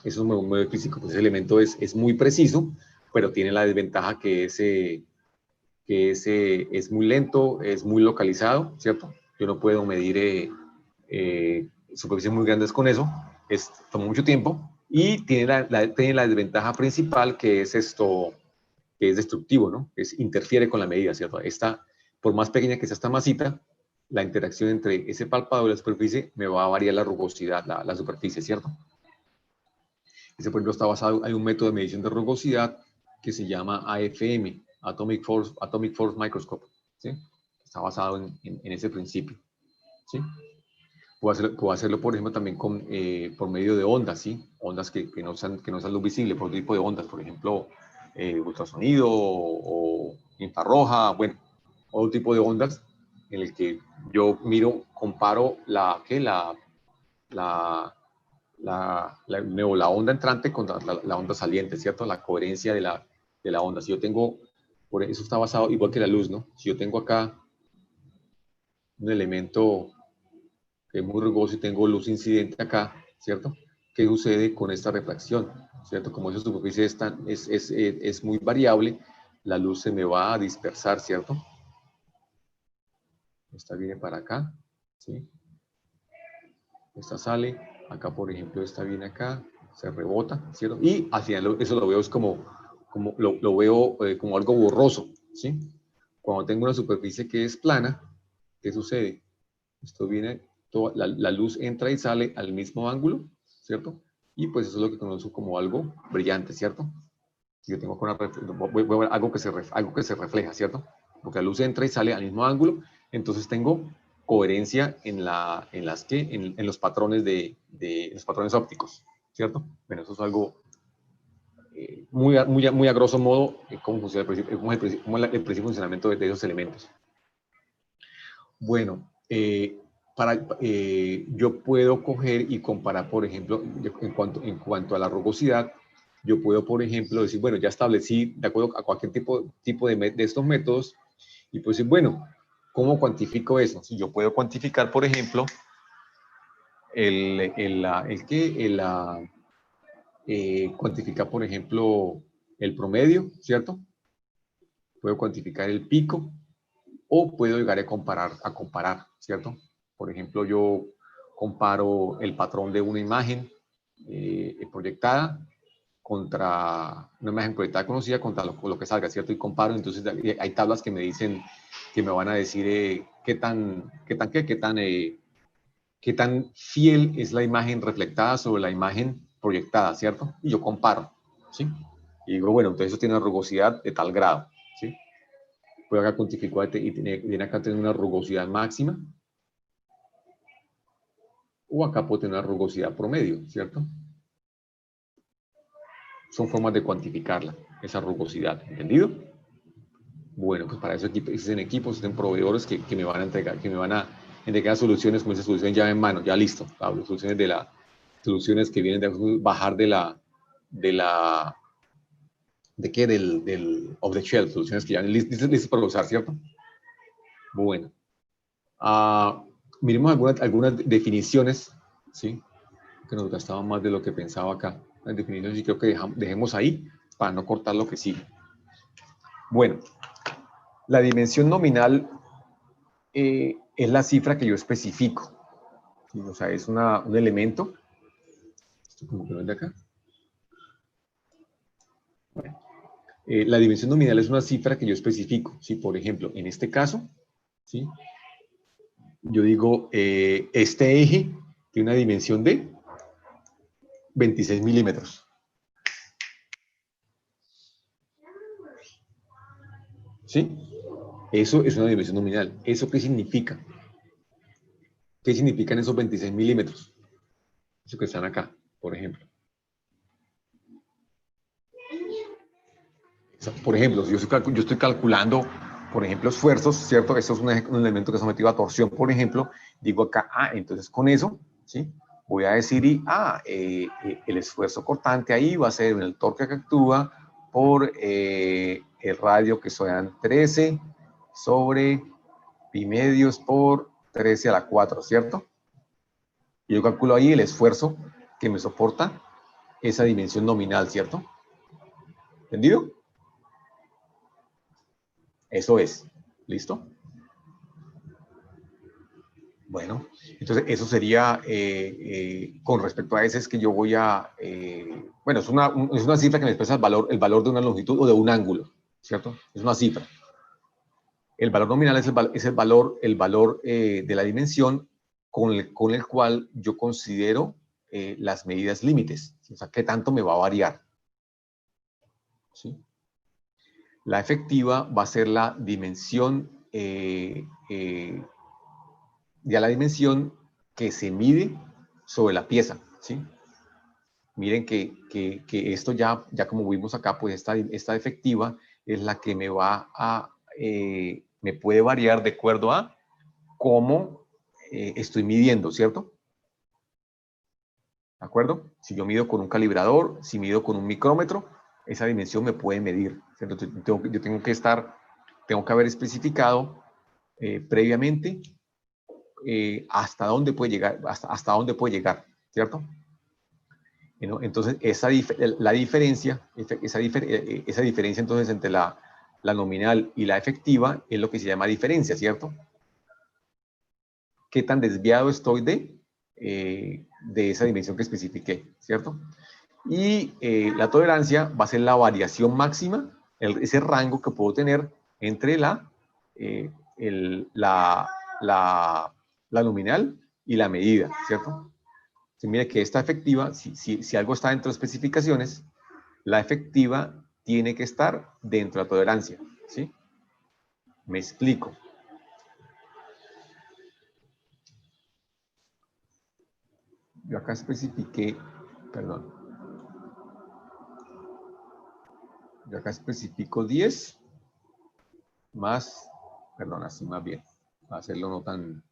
Eso es un medio físico. Pues ese elemento es muy preciso, pero tiene la desventaja que es
que es muy lento, es muy localizado, ¿cierto? Yo no puedo medir superficies muy grandes con eso, toma mucho tiempo y tiene tiene la desventaja principal que es esto, que es destructivo, ¿no? Interfiere con la medida, ¿cierto? Por más pequeña que sea esta masita, la interacción entre ese palpado y la superficie me va a variar la rugosidad, la superficie, ¿cierto? Ese, por ejemplo, está basado, hay un método de medición de rugosidad que se llama AFM, Atomic Force Microscope, ¿sí? Está basado en ese principio, ¿sí? Puedo hacerlo, por ejemplo, también por medio de ondas, ¿sí? Ondas que no sean luz visible, por otro tipo de ondas, por ejemplo, ultrasonido o infrarroja, bueno, otro tipo de ondas en el que yo comparo la onda entrante con la onda saliente, ¿cierto? La coherencia de la onda. Si yo tengo, por eso está basado igual que la luz, ¿no? Si yo tengo acá un elemento que es muy rugoso y tengo luz incidente acá, ¿cierto? ¿Qué sucede con esta refracción? ¿Cierto? Como esa superficie es muy variable, la luz se me va a dispersar, ¿cierto? Esta viene para acá, ¿sí? Esta sale, acá por ejemplo, esta viene acá, se rebota, ¿cierto? Y al final eso lo veo lo veo como algo borroso, ¿sí? Cuando tengo una superficie que es plana, ¿qué sucede? Esto viene, la luz entra y sale al mismo ángulo, ¿cierto? Y pues eso es lo que conozco como algo brillante, ¿cierto? Yo tengo algo que se refleja, ¿cierto? Porque la luz entra y sale al mismo ángulo, entonces tengo coherencia en los patrones los patrones ópticos, ¿cierto? Bueno, eso es algo muy a grosso modo cómo funciona el principio de funcionamiento de esos elementos. Bueno, yo puedo coger y comparar, por ejemplo, en cuanto a la rugosidad, yo puedo, por ejemplo, decir, bueno, ya establecí, de acuerdo a cualquier tipo de estos métodos, y pues decir, bueno, ¿cómo cuantifico eso? Si yo puedo cuantificar, por ejemplo, cuantificar, por ejemplo, el promedio, ¿cierto? Puedo cuantificar el pico, o puedo llegar a comparar, ¿cierto? Por ejemplo, yo comparo el patrón de una imagen proyectada contra una imagen proyectada conocida contra lo que salga, ¿cierto? Y comparo, entonces hay tablas que me dicen, que me van a decir qué tan fiel es la imagen reflectada sobre la imagen proyectada, ¿cierto? Y yo comparo, ¿sí? Y digo, bueno, entonces eso tiene una rugosidad de tal grado, ¿sí? Puedo acá cuantificar y viene acá tener una rugosidad máxima. O acá puedo tener una rugosidad promedio, ¿cierto? Son formas de cuantificarla, esa rugosidad, ¿entendido? Bueno, pues para eso existen equipos, existen proveedores que me van a entregar soluciones como esas soluciones ya en mano, ya listo. Hablo, soluciones que vienen de bajar del off the shelf, soluciones que ya listas para usar, ¿cierto? Bueno. Miremos algunas definiciones, ¿sí? Que nos gastaban más de lo que pensaba acá. Las definiciones sí creo que dejemos ahí para no cortar lo que sigue. Bueno, la dimensión nominal es la cifra que yo especifico. ¿Sí? O sea, es un elemento. Esto como que no es de acá. Bueno, la dimensión nominal es una cifra que yo especifico. ¿Sí? Por ejemplo, en este caso, ¿sí? Yo digo, este eje tiene una dimensión de 26 milímetros. ¿Sí? Eso es una dimensión nominal. ¿Eso qué significa? ¿Qué significan esos 26 milímetros? Eso que están acá, por ejemplo. Por ejemplo, si yo estoy calculando, por ejemplo, esfuerzos, ¿cierto? Esto es un elemento que es sometido a torsión, por ejemplo. Digo acá, entonces con eso, ¿sí? Voy a decir, el esfuerzo cortante ahí va a ser el torque que actúa por el radio que sean 13 sobre pi medios por 13 a la 4, ¿cierto? Y yo calculo ahí el esfuerzo que me soporta esa dimensión nominal, ¿cierto? ¿Entendido?
Eso es. ¿Listo? Bueno, entonces eso sería con respecto a ese es que yo voy a... bueno, es una cifra que me expresa el valor de una longitud o de un ángulo, ¿cierto? Es una cifra. El valor nominal es el valor de la dimensión con el cual yo considero las medidas límites. O sea, qué tanto me va a variar. ¿Sí? La efectiva va a ser la dimensión, ya la dimensión que se mide sobre la pieza. ¿Sí? Miren que esto ya como vimos acá, pues esta efectiva es la que me va a... me puede variar de acuerdo a cómo estoy midiendo, ¿cierto? ¿De acuerdo? Si yo mido con un calibrador, si mido con un micrómetro, esa dimensión me puede medir, ¿cierto? Yo tengo que haber especificado previamente hasta dónde puede llegar, hasta dónde puede llegar, ¿cierto? ¿No? Entonces, esa diferencia entonces entre la nominal y la efectiva es lo que se llama diferencia, ¿cierto? ¿Qué tan desviado estoy de esa dimensión que especifiqué, ¿cierto? Y la tolerancia va a ser la variación máxima, ese rango que puedo tener entre la nominal y la medida, ¿cierto? Se mira que esta efectiva, si algo está dentro de especificaciones, la efectiva tiene que estar dentro de la tolerancia, ¿sí? Me explico. Yo acá especifiqué, perdón. Yo acá especifico 10 más, perdón, así más bien, para hacerlo no tan...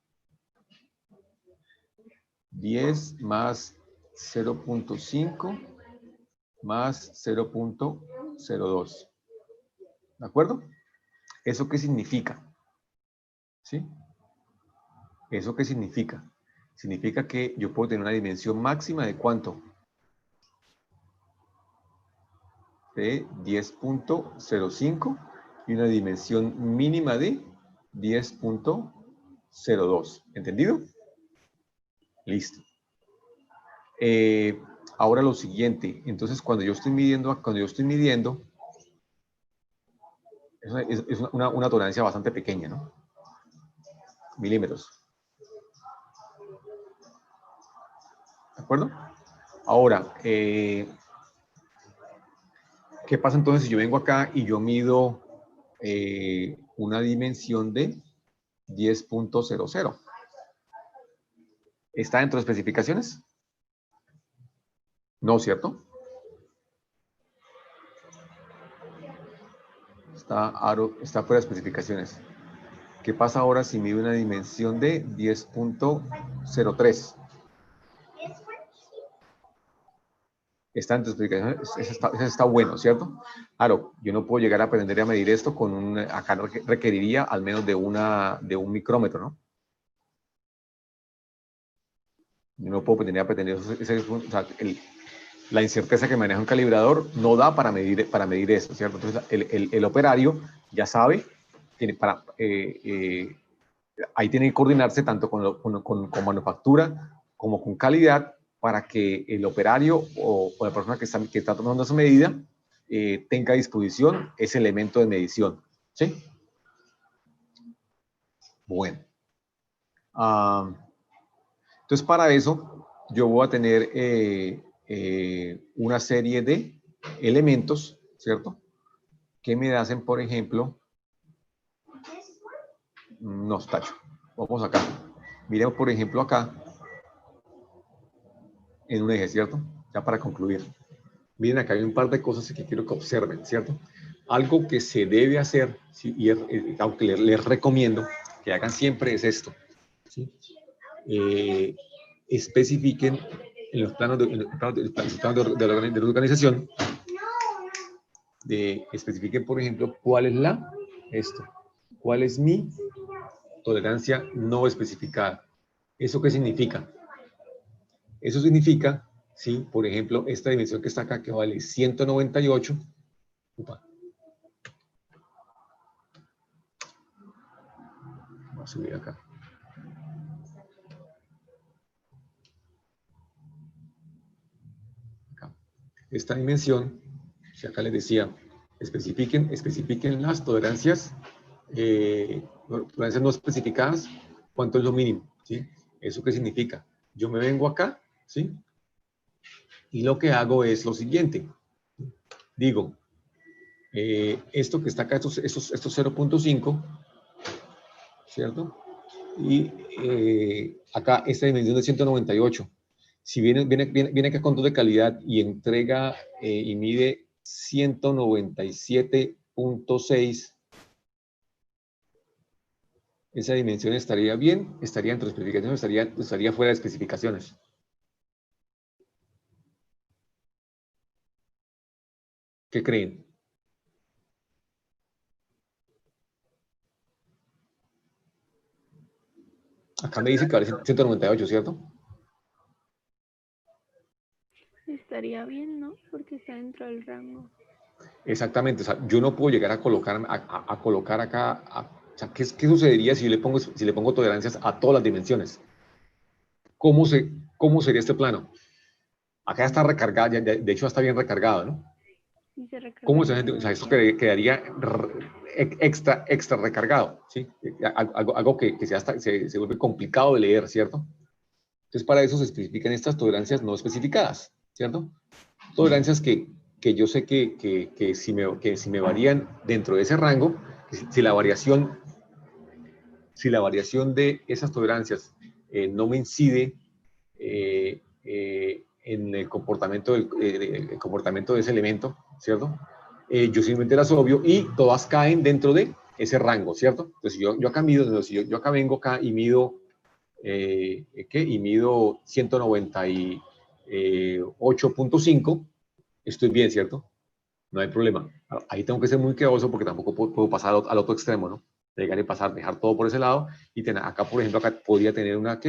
10 más 0.5 más 0.02. ¿De acuerdo? ¿Eso qué significa? ¿Sí? ¿Eso qué significa? Significa que yo puedo tener una dimensión máxima de ¿cuánto? De 10.05 y una dimensión mínima de 10.02. ¿Entendido? Listo. Ahora lo siguiente. Entonces, cuando yo estoy midiendo, es una tolerancia bastante pequeña, ¿no? Milímetros. ¿De acuerdo? Ahora, ¿qué pasa entonces si yo vengo acá y yo mido una dimensión de 10.00? ¿Está dentro de especificaciones? No, ¿cierto? Está fuera de especificaciones. ¿Qué pasa ahora si mido una dimensión de 10.03? Está en tus explicaciones, eso está bueno, ¿cierto? Claro, yo no puedo llegar a aprender a medir esto con un, acá requeriría al menos de un micrómetro, ¿no? Yo no puedo pretender eso, o sea, la incerteza que maneja un calibrador no da para medir eso, ¿cierto? Entonces, el operario ya sabe, ahí tiene que coordinarse tanto con manufactura como con calidad para que el operario o la persona que está tomando esa medida tenga a disposición ese elemento de medición. ¿Sí? Bueno. Entonces, para eso, yo voy a tener una serie de elementos, ¿cierto? Que me hacen, por ejemplo, no, tacho. Vamos acá. Miremos, por ejemplo, acá, en un eje, ¿cierto? Ya para concluir. Miren, acá hay un par de cosas que quiero que observen, ¿cierto? Algo que se debe hacer, ¿sí? Y aunque les recomiendo que hagan siempre es esto, ¿sí? Especifiquen en los planos de la organización, especifiquen, por ejemplo, cuál es cuál es mi tolerancia no especificada. ¿Eso qué significa? Eso significa, ¿sí? Por ejemplo, esta dimensión que está acá, que vale 198,
a subir acá. Esta dimensión, si acá les decía, especifiquen las tolerancias, tolerancias no especificadas, cuánto es lo mínimo, ¿sí? ¿Eso qué significa? Yo me vengo acá, ¿sí? Y lo que hago es lo siguiente. Digo, esto que está acá, estos 0.5, ¿cierto? Y acá esta dimensión de 198. Si viene acá con 2 de calidad y entrega y mide 197.6, esa dimensión estaría bien, estaría entre especificaciones, estaría fuera de especificaciones. ¿Qué creen? Acá me dice que vale 198, ¿cierto?
Estaría bien, ¿no? Porque está dentro del rango.
Exactamente, o sea, yo no puedo llegar a colocar acá, o sea, ¿qué sucedería si le pongo tolerancias a todas las dimensiones? ¿Cómo sería este plano? Acá ya está recargado, de hecho ya está bien recargado, ¿no?
Y se recarga
¿Cómo se hace? O sea, esto
demasiado.
quedaría extra recargado, ¿sí? Algo que se vuelve complicado de leer, ¿cierto? Entonces, para eso se especifican estas tolerancias no especificadas, ¿cierto? Tolerancias que yo sé que si me varían dentro de ese rango, si la variación de esas tolerancias no me incide en el comportamiento, el comportamiento de ese elemento, ¿cierto? Yo simplemente las obvio y todas caen dentro de ese rango, ¿cierto? Entonces, yo acá mido, yo acá vengo acá y mido, Y mido 198.5, estoy bien, ¿cierto? No hay problema. Ahí tengo que ser muy cuidadoso porque tampoco puedo pasar al otro extremo, ¿no? Llegar y pasar, dejar todo por ese lado y acá, por ejemplo, acá podría tener una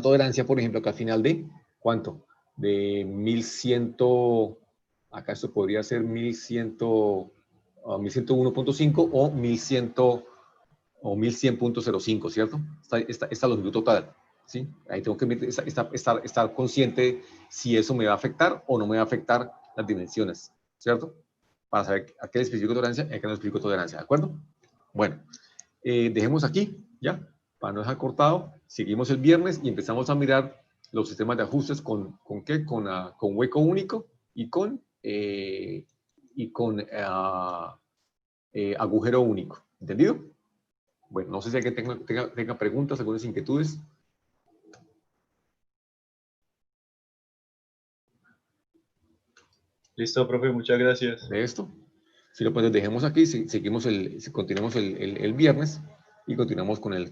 tolerancia, por ejemplo, acá al final de, ¿cuánto? De 1100, acá esto podría ser 1100, 1101.5 o 1100 o 1100.05, ¿cierto? Esta longitud total, ¿sí? Ahí tengo que estar consciente si eso me va a afectar o no me va a afectar las dimensiones, ¿cierto? Para saber a qué le explico tolerancia y a qué no le explico tolerancia, ¿de acuerdo? Bueno, dejemos aquí, ¿ya? Para no dejar cortado, seguimos el viernes y empezamos a mirar los sistemas de ajustes ¿con qué? Con hueco único y con agujero único, ¿entendido? Bueno, no sé si alguien tenga preguntas, algunas inquietudes.
Listo, profe, muchas gracias.
De esto. Si lo pues dejemos aquí, continuamos el viernes y continuamos con el